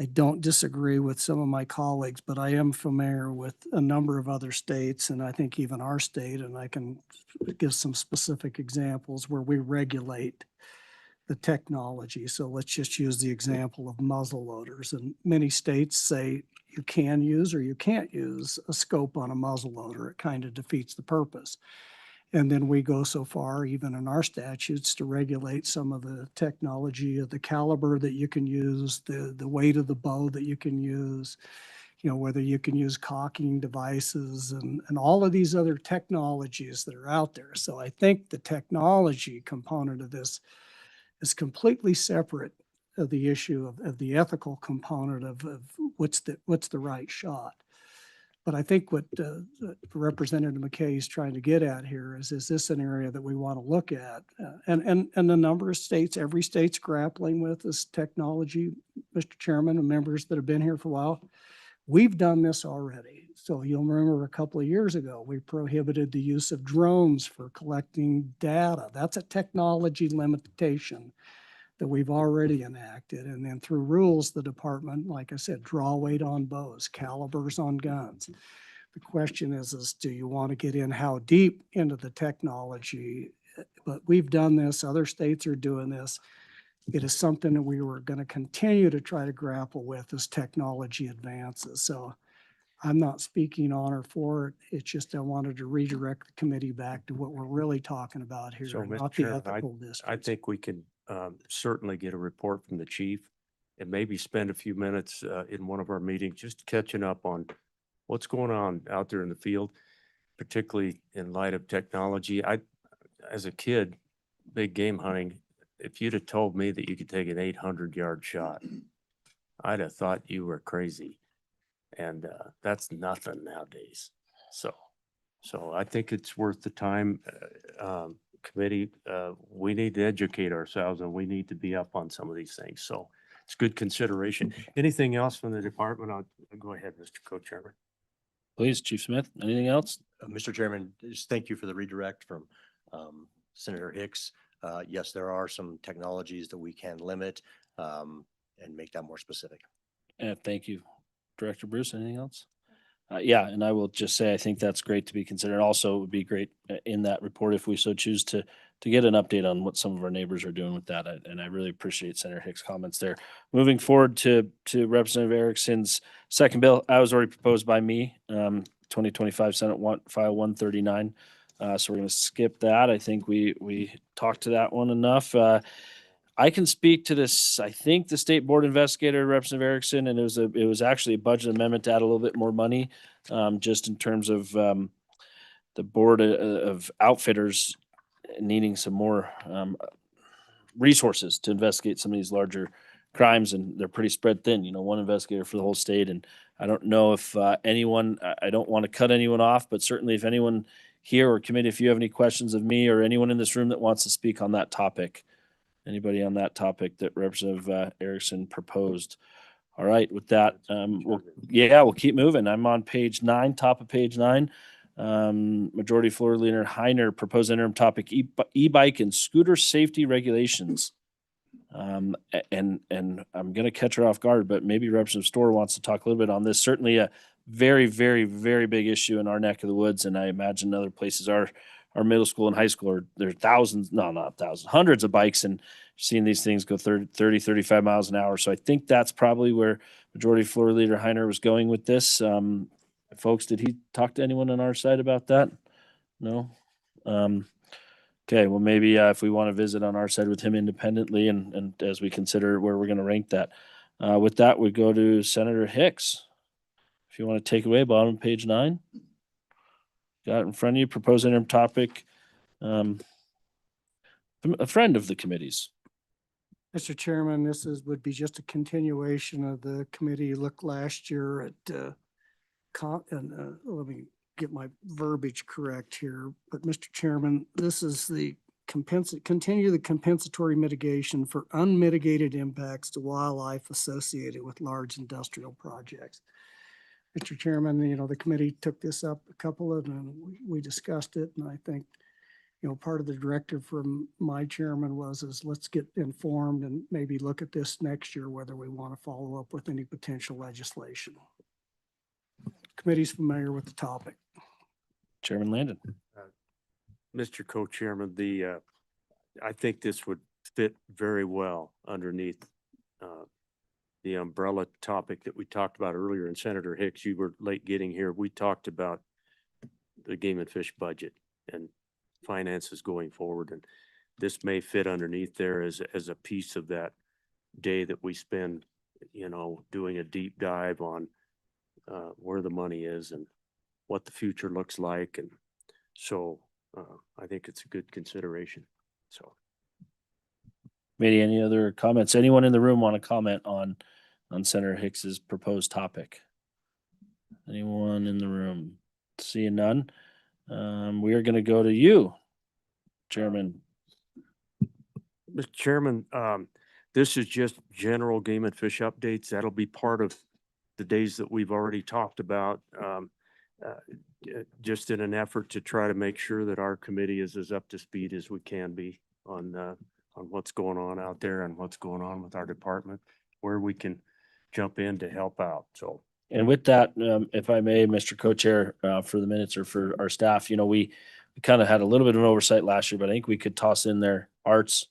I don't disagree with some of my colleagues, but I am familiar with a number of other states, and I think even our state, and I can give some specific examples where we regulate the technology. So let's just use the example of muzzle loaders. And many states say you can use or you can't use a scope on a muzzle loader. It kind of defeats the purpose. And then we go so far, even in our statutes, to regulate some of the technology of the caliber that you can use, the weight of the bow that you can use, whether you can use cocking devices and all of these other technologies that are out there. So I think the technology component of this is completely separate of the issue of the ethical component of what's the right shot. But I think what Representative McKay is trying to get at here is this an area that we want to look at? And a number of states, every state's grappling with this technology, Mr. Chairman, and members that have been here for a while. We've done this already. So you'll remember a couple of years ago, we prohibited the use of drones for collecting data. That's a technology limitation that we've already enacted. And then through rules, the department, like I said, draw weight on bows, calibers on guns. The question is do you want to get in how deep into the technology? But we've done this, other states are doing this. It is something that we were going to continue to try to grapple with as technology advances. So I'm not speaking on or for it. It's just I wanted to redirect the committee back to what we're really talking about here, So, not Mr. the Chairman, ethical distance. I think we can certainly get a report from the chief and maybe spend a few minutes in one of our meetings just catching up on what's going on out there in the field, particularly in light of technology. As a kid, big game hunting, if you'd have told me that you could take an 800-yard shot, I'd have thought you were crazy. And that's nothing nowadays. So So I think it's worth the time, committee. We need to educate ourselves and we need to be up on some of these things. So it's good consideration. Anything else from the department? I'll go ahead, Mr. Co-Chairman. Please, Chief Smith, anything else? Mr. Chairman, just thank you for the redirect from Senator Hicks. Yes, there are some technologies that we can limit and make that more specific. Thank you. Director Bruce, anything else? Yeah, and I will just say, I think that's great to be considered. Also, it would be great in that report if we so choose to get an update on what some of our neighbors are doing with that. And I really appreciate Senator Hicks' comments there. Moving forward to Representative Erickson's second bill, I was already proposed by me, 2025 Senate File 139. So we're going to skip that. I think we talked to that one enough. I can speak to this. I think the state board investigator, Representative Erickson, and it was actually a budget amendment to add a little bit more money, just in terms of the board of outfitters needing some more resources to investigate some of these larger crimes, and they're pretty spread thin. You know, one investigator for the whole state, and I don't know if anyone. I don't want to cut anyone off, but certainly if anyone here or committee, if you have any questions of me or anyone in this room that wants to speak on that topic. Anybody on that topic that Representative Erickson proposed? All right, with that, we'll keep moving. I'm on page 9, top of page 9. Majority Floor Leader Heiner proposed interim topic e-bike and scooter safety regulations. And I'm going to catch her off guard, but maybe Representative Storer wants to talk a little bit on this. Certainly a very, very, very big issue in our neck of the woods, and I imagine other places are. Our middle school and high school there are thousands, no, not thousands, hundreds of bikes, and seeing these things go 30, 35 miles an hour. So I think that's probably where Majority Floor Leader Heiner was going with this. Folks, did he talk to anyone on our side about that? No? Okay, well, maybe if we want to visit on our side with him independently and as we consider where we're going to rank that. With that, we go to Senator Hicks. If you want to take away bottom of page 9. Got it in front of you, proposed interim topic. A friend of the committee's. Mr. Chairman, would be just a continuation of the committee look last year at, let me get my verbiage correct here. But Mr. Chairman, this is the continue the compensatory mitigation for unmitigated impacts to wildlife associated with large industrial projects. Mr. Chairman, the committee took this up and we discussed it, and I think, part of the directive from my chairman was let's get informed and maybe look at this next year, whether we want to follow up with any potential legislation. Committee's familiar with the topic. Chairman Landon. Mr. Co-Chairman, I think this would fit very well underneath the umbrella topic that we talked about earlier. And Senator Hicks, you were late getting here. We talked about the game and fish budget and finances going forward. And this may fit underneath there as a piece of that day that we spend, doing a deep dive on where the money is and what the future looks like. And so I think it's a good consideration. So. Maybe any other comments? Anyone in the room want to comment on Senator Hicks's proposed topic? Anyone in the room? Seeing none. We are going to go to you, Chairman. Mr. Chairman, this is just general game and fish updates. That'll be part of the days that we've already talked about, just in an effort to try to make sure that our committee is as up to speed as we can be on what's going on out there and what's going on with our department, where we can jump in to help out. So. And with that, if I may, Mr. Co-Chair, for the minutes or for our staff, we kind of had a little bit of an oversight last year, but I think we could toss in there arts,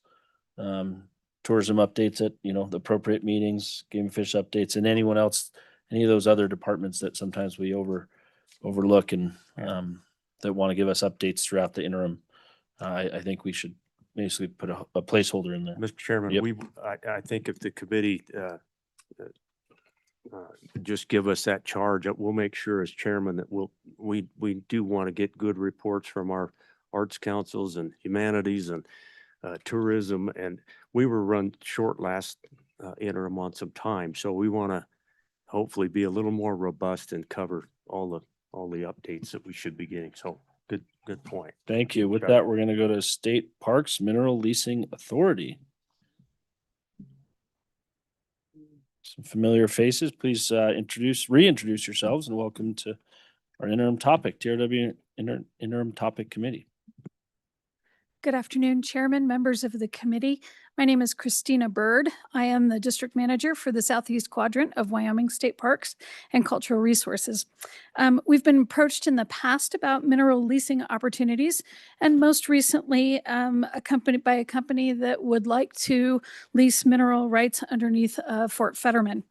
tourism updates at, the appropriate meetings, game and fish updates, and anyone else, any of those other departments that sometimes we overlook and that want to give us updates throughout the interim. I think we should basically put a placeholder in there. Mr. Chairman, Yep. I think if the committee just give us that charge, we'll make sure as chairman that we do want to get good reports from our arts councils and humanities and tourism. And we were run short last interim on some time. So we want to hopefully be a little more robust and cover all the all the updates that we should be getting. So good point. Thank you. With that, we're going to go to State Parks Mineral Leasing Authority. Some familiar faces, please reintroduce yourselves and welcome to our interim topic, TRW Interim Topic Committee. Good afternoon, Chairman, members of the committee. My name is Christina Bird. I am the District Manager for the Southeast Quadrant of Wyoming State Parks and Cultural Resources. We've been approached in the past about mineral leasing opportunities, and most recently by a company that would like to lease mineral rights underneath Fort Fetterman.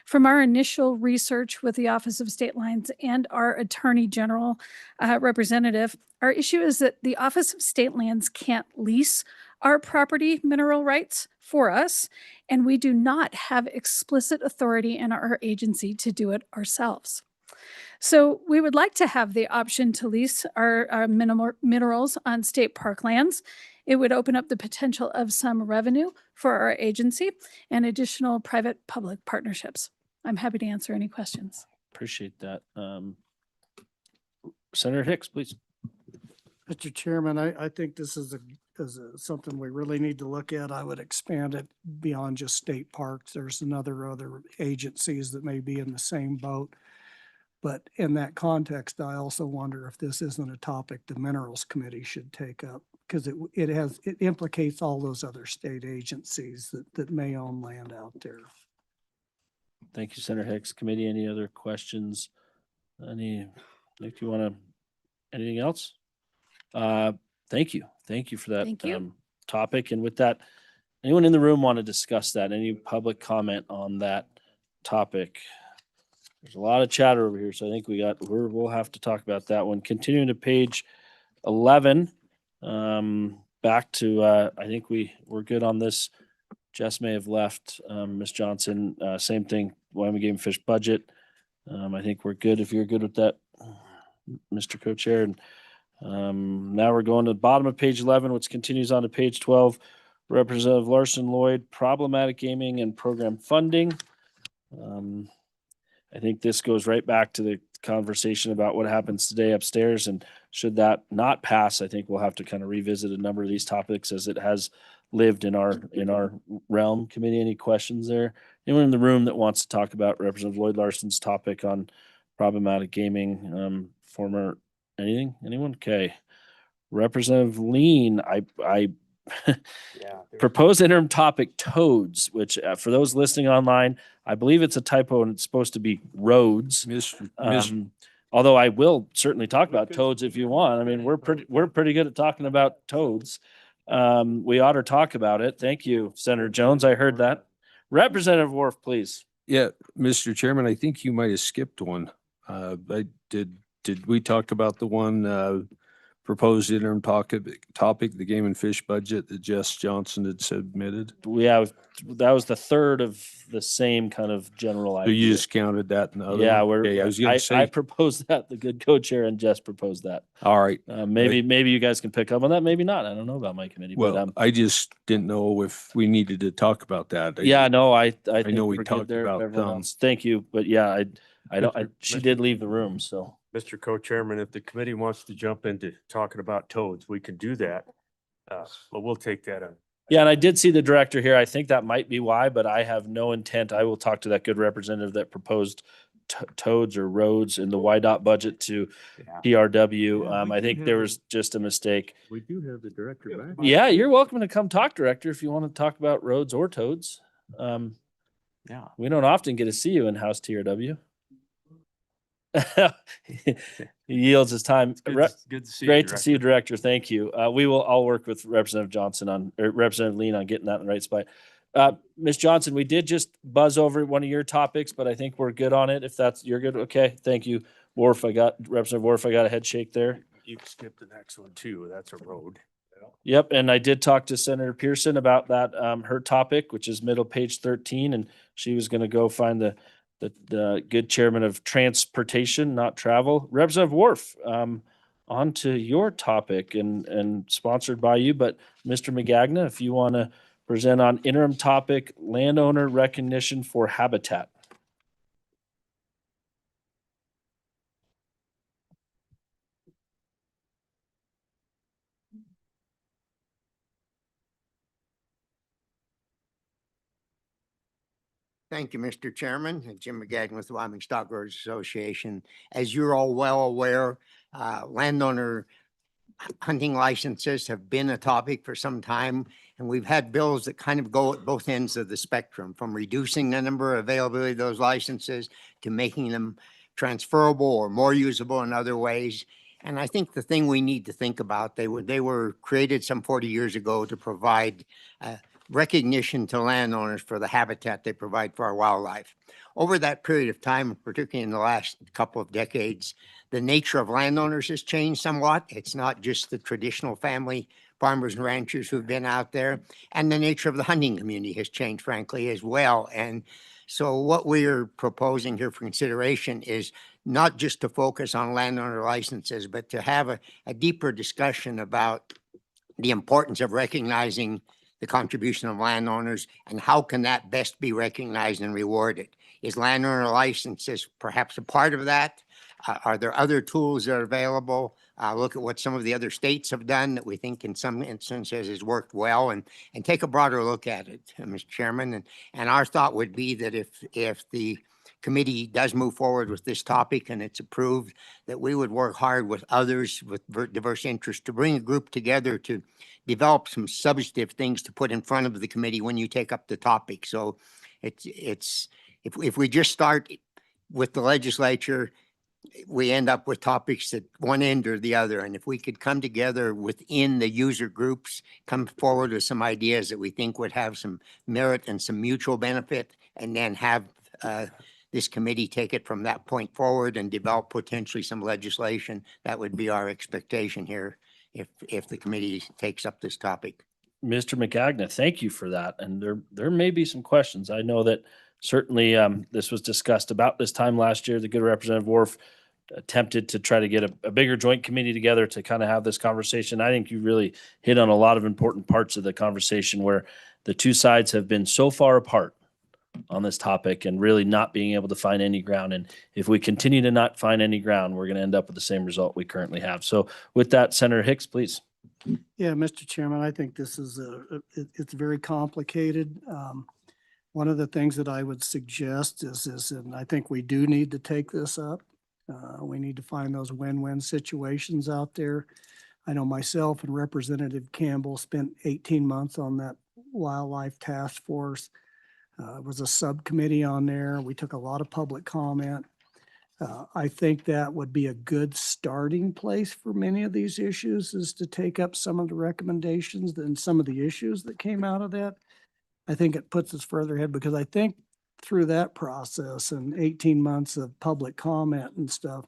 From our initial research with the Office of State Lands and our Attorney General representative, our issue is that the Office of State Lands can't lease our property mineral rights for us, and we do not have explicit authority in our agency to do it ourselves. So we would like to have the option to lease our minerals on state park lands. It would open up the potential of some revenue for our agency and additional private-public partnerships. I'm happy to answer any questions. Appreciate that. Senator Hicks, please. Mr. Chairman, I think this is something we really need to look at. I would expand it beyond just state parks. There's other agencies that may be in the same boat. But in that context, I also wonder if this isn't a topic the Minerals Committee should take up, because it implicates all those other state agencies that may own land out there. Thank you, Senator Hicks. Committee, any other questions? Anything else? Thank you. Thank you for that Thank you. topic. And with that, anyone in the room want to discuss that? Any public comment on that topic? There's a lot of chatter over here, so I think we'll have to talk about that one. Continuing to page 11, back to I think we're good on this. Jess may have left. Ms. Johnson, same thing. Wyoming Game and Fish budget. I think we're good if you're good with that, Mr. Co-Chair. And now we're going to the bottom of page 11, which continues on to page 12. Representative Larson Lloyd, problematic gaming and program funding. I think this goes right back to the conversation about what happens today upstairs. And should that not pass, I think we'll have to kind of revisit a number of these topics as it has lived in our realm. Committee, any questions there? Anyone in the room that wants to talk about Representative Lloyd Larson's topic on problematic gaming, anyone? Okay. Representative Lean, I propose interim topic toads, which for those listening online, I believe it's a typo and it's supposed to be roads. Although I will certainly talk about toads if you want. I mean, we're pretty good at talking about toads. We ought to talk about it. Thank you, Senator Jones. I heard that. Representative Worf, please. Yeah, Mr. Chairman, I think you might have skipped one. Did we talk about the one proposed interim topic, the game and fish budget that Jess Johnson had submitted? That was the third of the same kind of general So idea. you just counted that in the other Yeah, one? I was going to I say. proposed that. The good co-chair and Jess proposed that. All right. Maybe you guys can pick up on that. Maybe not. I don't know about my committee. Well, but, I just didn't know if we needed to talk about that. yeah, no, I think know we we're good talked there. about Everyone some. else. Thank you. But yeah, she did leave the room. So Mr. Co-Chairman, if the committee wants to jump into talking about toads, we can do that. But we'll take that on. yeah, and I did see the director here. I think that might be why, but I have no intent. I will talk to that good representative that proposed toads or roads in the YDOT budget to PRW. I think there was just a mistake. We do have the director back. Yeah, you're welcome to come talk, director, if you want to talk about roads or toads. Yeah. We don't often get to see you in house TRW. He yields his time. Good to see you, Great to see you, director. Thank you. I'll work with Representative Johnson Representative Lean on getting that in the right spot. Ms. Johnson, we did just buzz over one of your topics, but I think we're good on it. If you're good. Okay. Thank you. Representative Worf, I got a head shake there. You can skip the next one too. That's a road. Yep. And I did talk to Senator Pearson about that, her topic, which is middle page 13. And she was going to go find the good chairman of transportation, not travel. Representative Worf, on to your topic and sponsored by you. But Mr. McGagna, if you want to present on interim topic, landowner recognition for habitat. Thank you, Mr. Chairman. Jim McGagnon with the Wyoming Stockgrowers Association. As you're all well aware, landowner hunting licenses have been a topic for some time, and we've had bills that kind of go at both ends of the spectrum, from reducing the number of availability of those licenses to making them transferable or more usable in other ways. And I think the thing we need to think about, they were created some 40 years ago to provide recognition to landowners for the habitat they provide for our wildlife. Over that period of time, particularly in the last couple of decades, the nature of landowners has changed somewhat. It's not just the traditional family farmers and ranchers who've been out there, and the nature of the hunting community has changed, frankly, as well. And so what we're proposing here for consideration is not just to focus on landowner licenses, but to have a deeper discussion about the importance of recognizing the contribution of landowners and how can that best be recognized and rewarded. Is landowner licenses perhaps a part of that? Are there other tools that are available? Look at what some of the other states have done that we think in some instances has worked well, and take a broader look at it, Mr. Chairman. And our thought would be that if the committee does move forward with this topic and it's approved, that we would work hard with others with diverse interests to bring a group together to develop some substantive things to put in front of the committee when you take up the topic. So if we just start with the legislature, we end up with topics at one end or the other. And if we could come together within the user groups, come forward with some ideas that we think would have some merit and some mutual benefit, and then have this committee take it from that point forward and develop potentially some legislation, that would be our expectation here if the committee takes up this topic. Mr. McGagnon, thank you for that. And there may be some questions. I know that certainly this was discussed about this time last year. The good Representative Worf attempted to try to get a bigger joint committee together to kind of have this conversation. I think you really hit on a lot of important parts of the conversation where the two sides have been so far apart on this topic and really not being able to find any ground. And if we continue to not find any ground, we're going to end up with the same result we currently have. So with that, Senator Hicks, please. Yeah, Mr. Chairman, I think this is it's very complicated. One of the things that I would suggest is, and I think we do need to take this up. We need to find those win-win situations out there. I know myself and Representative Campbell spent 18 months on that wildlife task force. It was a subcommittee on there. We took a lot of public comment. I think that would be a good starting place for many of these issues, is to take up some of the recommendations and some of the issues that came out of that. I think it puts us further ahead, because I think through that process and 18 months of public comment and stuff,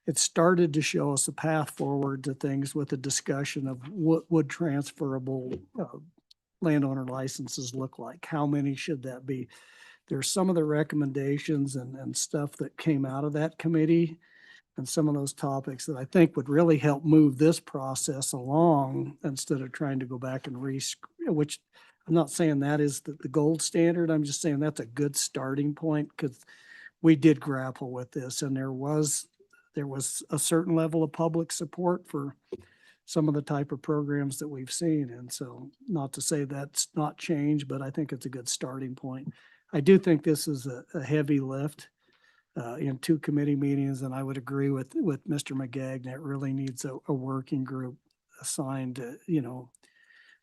it started to show us a path forward to things with a discussion of what would transferable landowner licenses look like. How many should that be? There's some of the recommendations and stuff that came out of that committee and some of those topics that I think would really help move this process along, instead of trying to go back and which I'm not saying that is the gold standard. I'm just saying that's a good starting point, because we did grapple with this, and there was a certain level of public support for some of the type of programs that we've seen. And so, not to say that's not changed, but I think it's a good starting point. I do think this is a heavy lift in 2 committee meetings, and I would agree with Mr. McGagnon. It really needs a working group assigned to,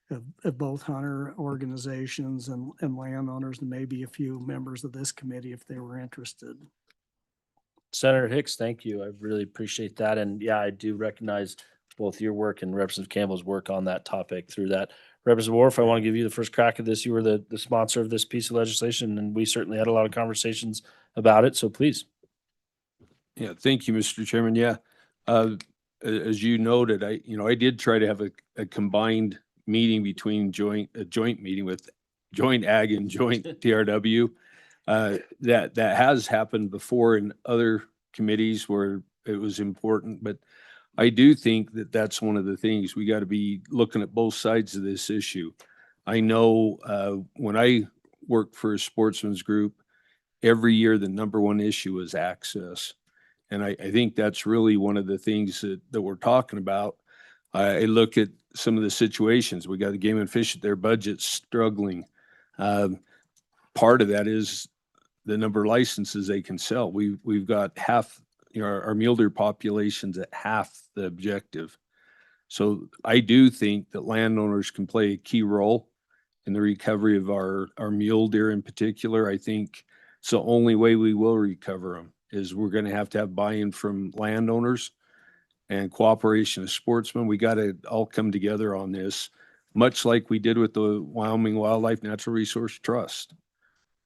of both hunter organizations and landowners, and maybe a few members of this committee if they were interested. Senator Hicks, thank you. I really appreciate that. And yeah, I do recognize both your work and Representative Campbell's work on that topic through that. Representative Worf, I want to give you the first crack at this. You were the sponsor of this piece of legislation, and we certainly had a lot of conversations about it. So please. Yeah, thank you, Mr. Chairman. Yeah, as you noted, I did try to have a combined meeting between a joint meeting with joint ag and joint TRW. That has happened before in other committees where it was important, but I do think that that's one of the things we got to be looking at both sides of this issue. I know when I worked for a sportsman's group, every year the number one issue is access. And I think that's really one of the things that we're talking about. I look at some of the situations. We got the game and fish at their budget struggling. Part of that is the number of licenses they can sell. We've got half, our mule deer population's at half the objective. So I do think that landowners can play a key role in the recovery of our mule deer in particular. I think it's the only way we will recover them is we're going to have buy-in from landowners and cooperation of sportsmen. We got to all come together on this, much like we did with the Wyoming Wildlife Natural Resource Trust.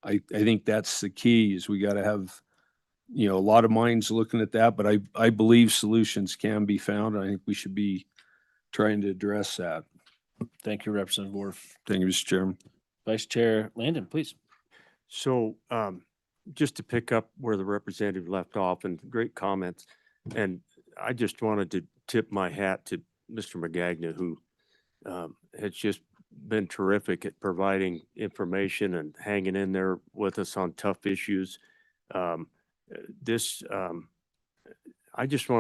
I think that's the key is we got to have, a lot of minds looking at that, but I believe solutions can be found. I think we should be trying to address that. Thank you, Representative Worf. Thank you, Mr. Chairman. Vice Chair Landon, please. So just to pick up where the representative left off, and great comments. And I just wanted to tip my hat to Mr. Magagna, who has just been terrific at providing information and hanging in there with us on tough issues. I just want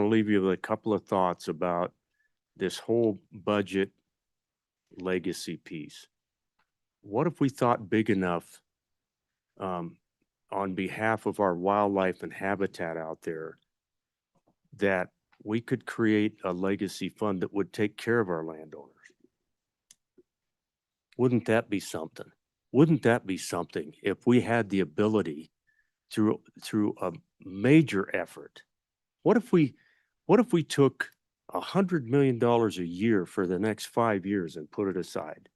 to leave you with a couple of thoughts about this whole budget legacy piece. What if we thought big enough on behalf of our wildlife and habitat out there that we could create a legacy fund that would take care of our landowners? Wouldn't that be something? Wouldn't that be something if we had the ability through a major effort? What if we took $100 million a year for the next 5 years and put it aside?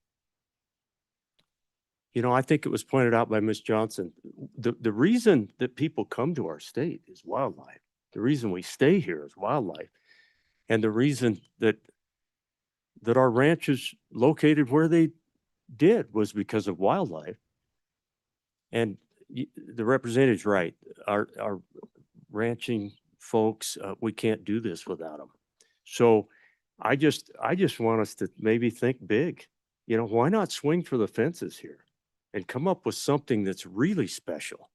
I think it was pointed out by Ms. Johnson, the reason that people come to our state is wildlife. The reason we stay here is wildlife. And the reason that our ranch is located where they did was because of wildlife. And the representative's right. Our ranching folks, we can't do this without them. So I just want us to maybe think big. Why not swing for the fences here and come up with something that's really special,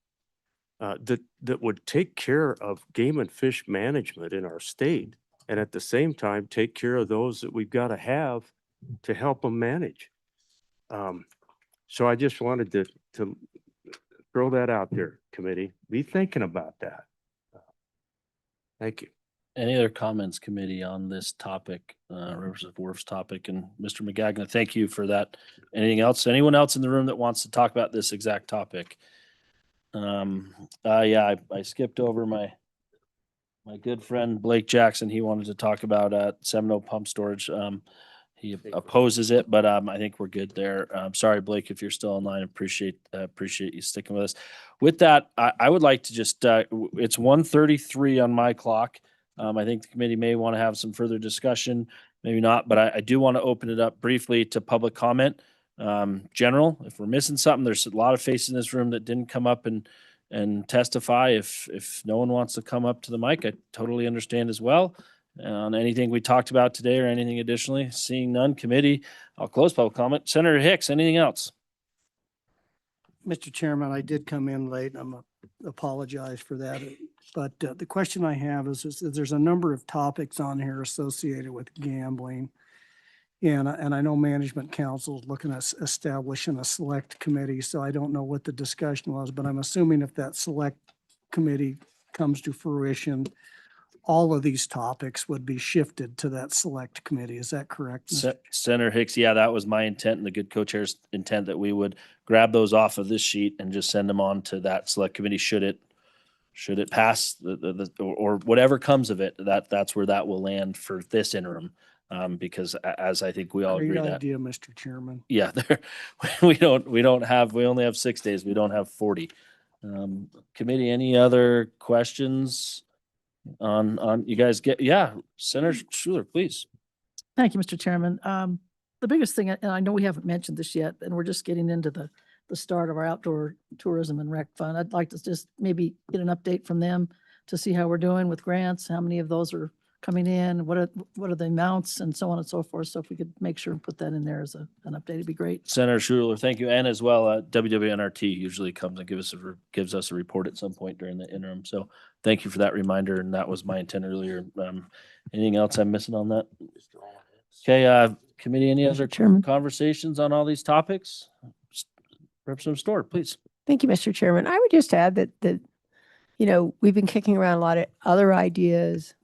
that would take care of game and fish management in our state, and at the same time take care of those that we've got to have to help them manage. So I just wanted to throw that out there, committee. Be thinking about that. Thank you. Any other comments, committee, on this topic, Representative Worf's topic? And Mr. Magagna, thank you for that. Anything else? Anyone else in the room that wants to talk about this exact topic? I skipped over my good friend Blake Jackson. He wanted to talk about Seminole pump storage. He opposes it, but I think we're good there. Sorry, Blake, if you're still online. Appreciate you sticking with us. With that, I would like to just it's 1:33 on my clock. I think the committee may want to have some further discussion, maybe not, but I do want to open it up briefly to public comment. General, if we're missing something, there's a lot of faces in this room that didn't come up and testify. If no one wants to come up to the mic, I totally understand as well. On anything we talked about today or anything additionally, seeing none, committee, I'll close public comment. Senator Hicks, anything else? Mr. Chairman, I did come in late. Apologize for that. But the question I have is there's a number of topics on here associated with gambling. And I know Management Council is looking at establishing a select committee, so I don't know what the discussion was, but I'm assuming if that select committee comes to fruition, all of these topics would be shifted to that select committee. Is that correct? Senator Hicks, yeah, that was my intent and the good co-chair's intent, that we would grab those off of this sheet and just send them on to that select committee should it pass or whatever comes of it. That's where that will land for this interim. Because as I think we all agree Great that idea, Mr. Chairman. yeah, we only have 6 days. We don't have 40. Committee, any other questions on you guys Senator Schuler, please. Thank you, Mr. Chairman. The biggest thing, and I know we haven't mentioned this yet, and we're just getting into the start of our outdoor tourism and rec fund. I'd like to just maybe get an update from them to see how we're doing with grants, how many of those are coming in, what are the amounts, and so on and so forth. So if we could make sure and put that in there as an update, it'd be great. Senator Schuler, thank you. And as well, WWNRT usually comes and gives us a report at some point during the interim. So thank you for that reminder. And that was my intent earlier. Anything else I'm missing on that? Okay, committee, any other conversations on all these topics? Representative Storr, please. Thank you, Mr. Chairman. I would just add that we've been kicking around a lot of other ideas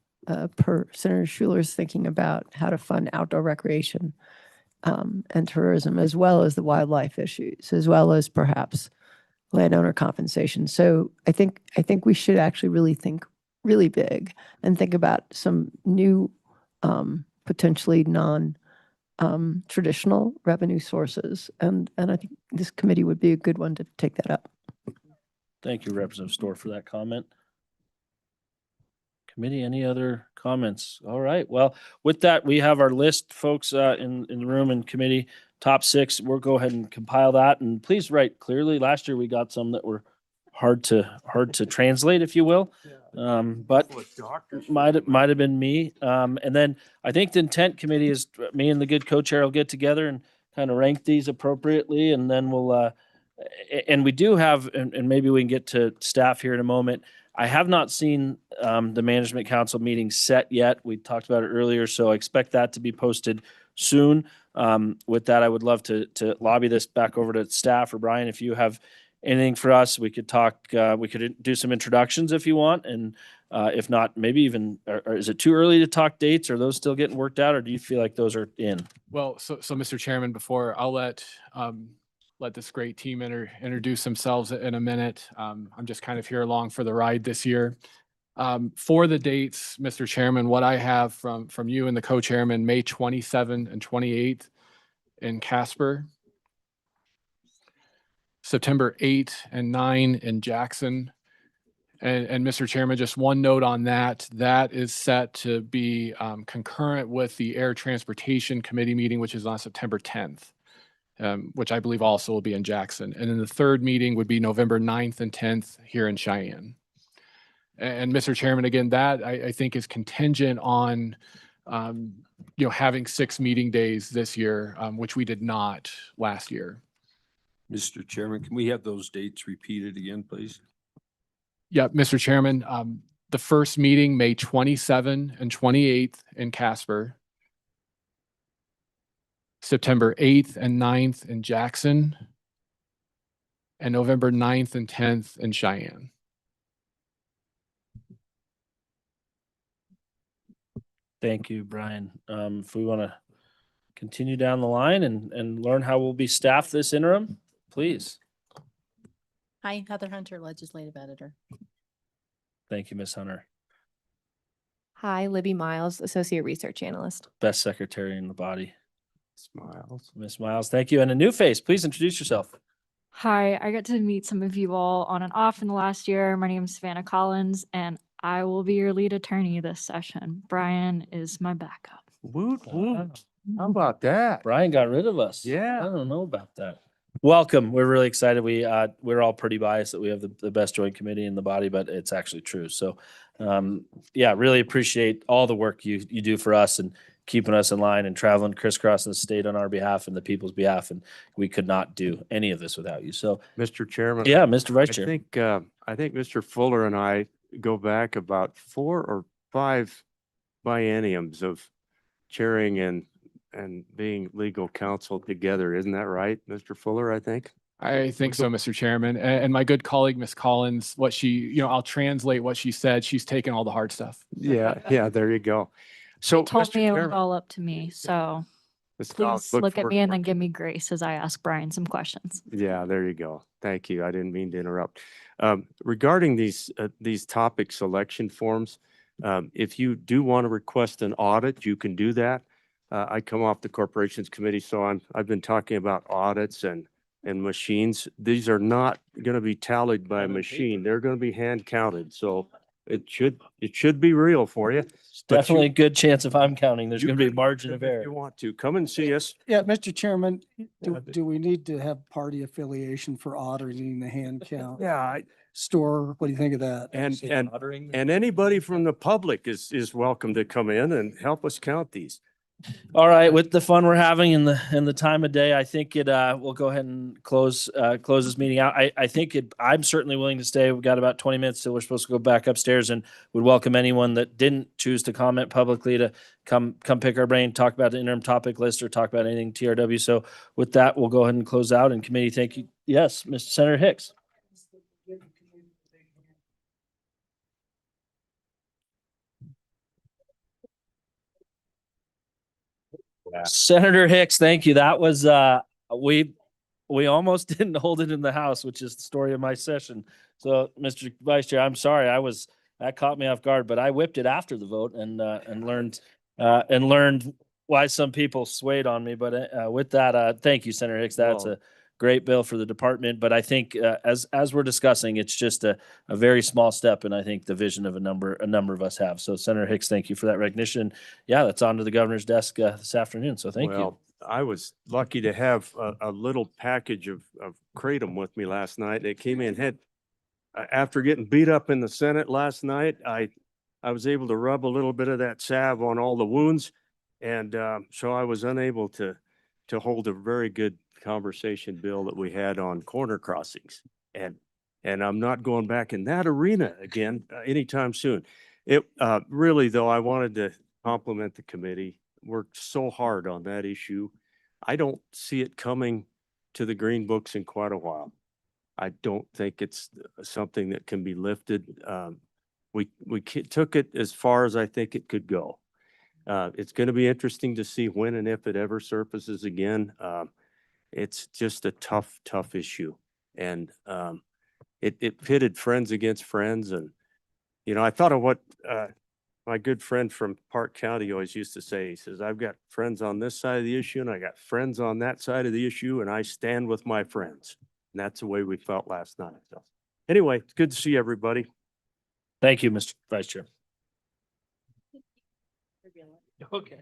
per Senator Schuler's thinking about how to fund outdoor recreation and tourism, as well as the wildlife issues, as well as perhaps landowner compensation. So I think we should actually really think really big and think about some new, potentially traditional revenue sources. And I think this committee would be a good one to take that up. Thank you, Representative Storr, for that comment. Committee, any other comments? All right. Well, with that, we have our list, folks, in the room and committee, top 6. We'll go ahead and compile that. And please write clearly. Last year, we got some that were hard to translate, if you will. But might have been me. And then I think the intent committee is me and the good co-chair will get together and kind of rank these appropriately. And then we'll, and we do have, and maybe we can get to staff here in a moment. I have not seen the management council meeting set yet. We talked about it earlier, so I expect that to be posted soon. With that, I would love to lobby this back over to staff, or Brian, if you have anything for us. We could talk, we could do some introductions if you want, and if not, maybe even, or is it too early to talk dates? Are those still getting worked out, or do you feel like those are in? Well, so Mr. Chairman, before I'll let this great team introduce themselves in a minute. I'm just kind of here along for the ride this year. For the dates, Mr. Chairman, what I have from you and the co-chairman, May 27 and 28 in Casper, September 8 and 9 in Jackson. And Mr. Chairman, just one note on that. That is set to be concurrent with the Air Transportation Committee meeting, which is on September 10th. Which I believe also will be in Jackson. And then the third meeting would be November 9th and 10th here in Cheyenne. And Mr. Chairman, again, that I think is contingent on, having 6 meeting days this year, which we did not last year. Mr. Chairman, can we have those dates repeated again, please? Yeah, Mr. Chairman, the first meeting, May 27 and 28th in Casper. September 8th and 9th in Jackson, and November 9th and 10th in Cheyenne. Thank you, Brian. If we want to continue down the line and learn how we'll be staffed this interim, please. Hi, Heather Hunter, Legislative Editor. Thank you, Ms. Hunter. Hi, Libby Miles, Associate Research Analyst. Best secretary in the body. Miles. Miss Miles, thank you. And a new face, please introduce yourself. Hi, I got to meet some of you all on and off in the last year. My name is Savannah Collins, and I will be your lead attorney this session. Brian is my backup. Woot, woot. How about that? Brian got rid of us. Yeah. I don't know about that. Welcome. We're really excited. We're all pretty biased that we have the best joint committee in the body, but it's actually true. So, really appreciate all the work you do for us and keeping us in line and traveling crisscrossing the state on our behalf and the people's behalf. And we could not do any of this without you. So, Mr. Chairman. Yeah, Mr. Vice Chair. I think Mr. Fuller and I go back about 4 or 5 bienniums of chairing and being legal counsel together. Isn't that right, Mr. Fuller, I think? I think so, Mr. Chairman. And my good colleague, Ms. Collins, what she, I'll translate what she said. She's taken all the hard stuff. Yeah, there you go. So Told Mr. me it was Chairman, all up to me. So Ms. please Collins, look at forward me and to then it. give me grace as I ask Brian some questions. Yeah, there you go. Thank you. I didn't mean to interrupt. Regarding these topic selection forms, if you do want to request an audit, you can do that. I come off the Corporations Committee, so I've been talking about audits and machines. These are not going to be tallied by a machine. They're going to be hand counted. So it should be real for you. But Definitely a good chance if I'm counting, there's going to be a margin of if error. you want to come and see us. Yeah, Mr. Chairman, do we need to have party affiliation for auditing the hand count? Yeah, Store, what do you think of that? and anybody from the public is welcome to come in and help us count these. All right, with the fun we're having in the time of day, I think we'll go ahead and close this meeting out. I think I'm certainly willing to stay. We've got about 20 minutes till we're supposed to go back upstairs, and would welcome anyone that didn't choose to comment publicly to come pick our brain, talk about the interim topic list, or talk about anything TRW. So with that, we'll go ahead and close out. And committee, thank you. Yes, Mr. Senator Hicks. Senator Hicks, thank you. That was, we almost didn't hold it in the House, which is the story of my session. So, Mr. Vice Chair, I'm sorry, that caught me off guard, but I whipped it after the vote and learned why some people swayed on me. But with that, thank you, Senator Hicks. That's Well- a great bill for the department. But I think as we're discussing, it's just a very small step, and I think the vision of a number of us have. So, Senator Hicks, thank you for that recognition. Yeah, that's on to the governor's desk this afternoon. So, thank you. Well, I was lucky to have a little package of Kratom with me last night. It came in, after getting beat up in the Senate last night, I was able to rub a little bit of that salve on all the wounds. And so I was unable to hold a very good conversation, Bill, that we had on corner crossings. And I'm not going back in that arena again anytime soon. It really, though, I wanted to compliment the committee. Worked so hard on that issue. I don't see it coming to the green books in quite a while. I don't think it's something that can be lifted. Took it as far as I think it could go. It's going to be interesting to see when and if it ever surfaces again. It's just a tough issue. And it pitted friends against friends. And, I thought of what my good friend from Park County always used to say. He says, I've got friends on this side of the issue and I got friends on that side of the issue, and I stand with my friends. And that's the way we felt last night. So anyway, it's good to see everybody. Thank you, Mr. Vice Chair. Okay.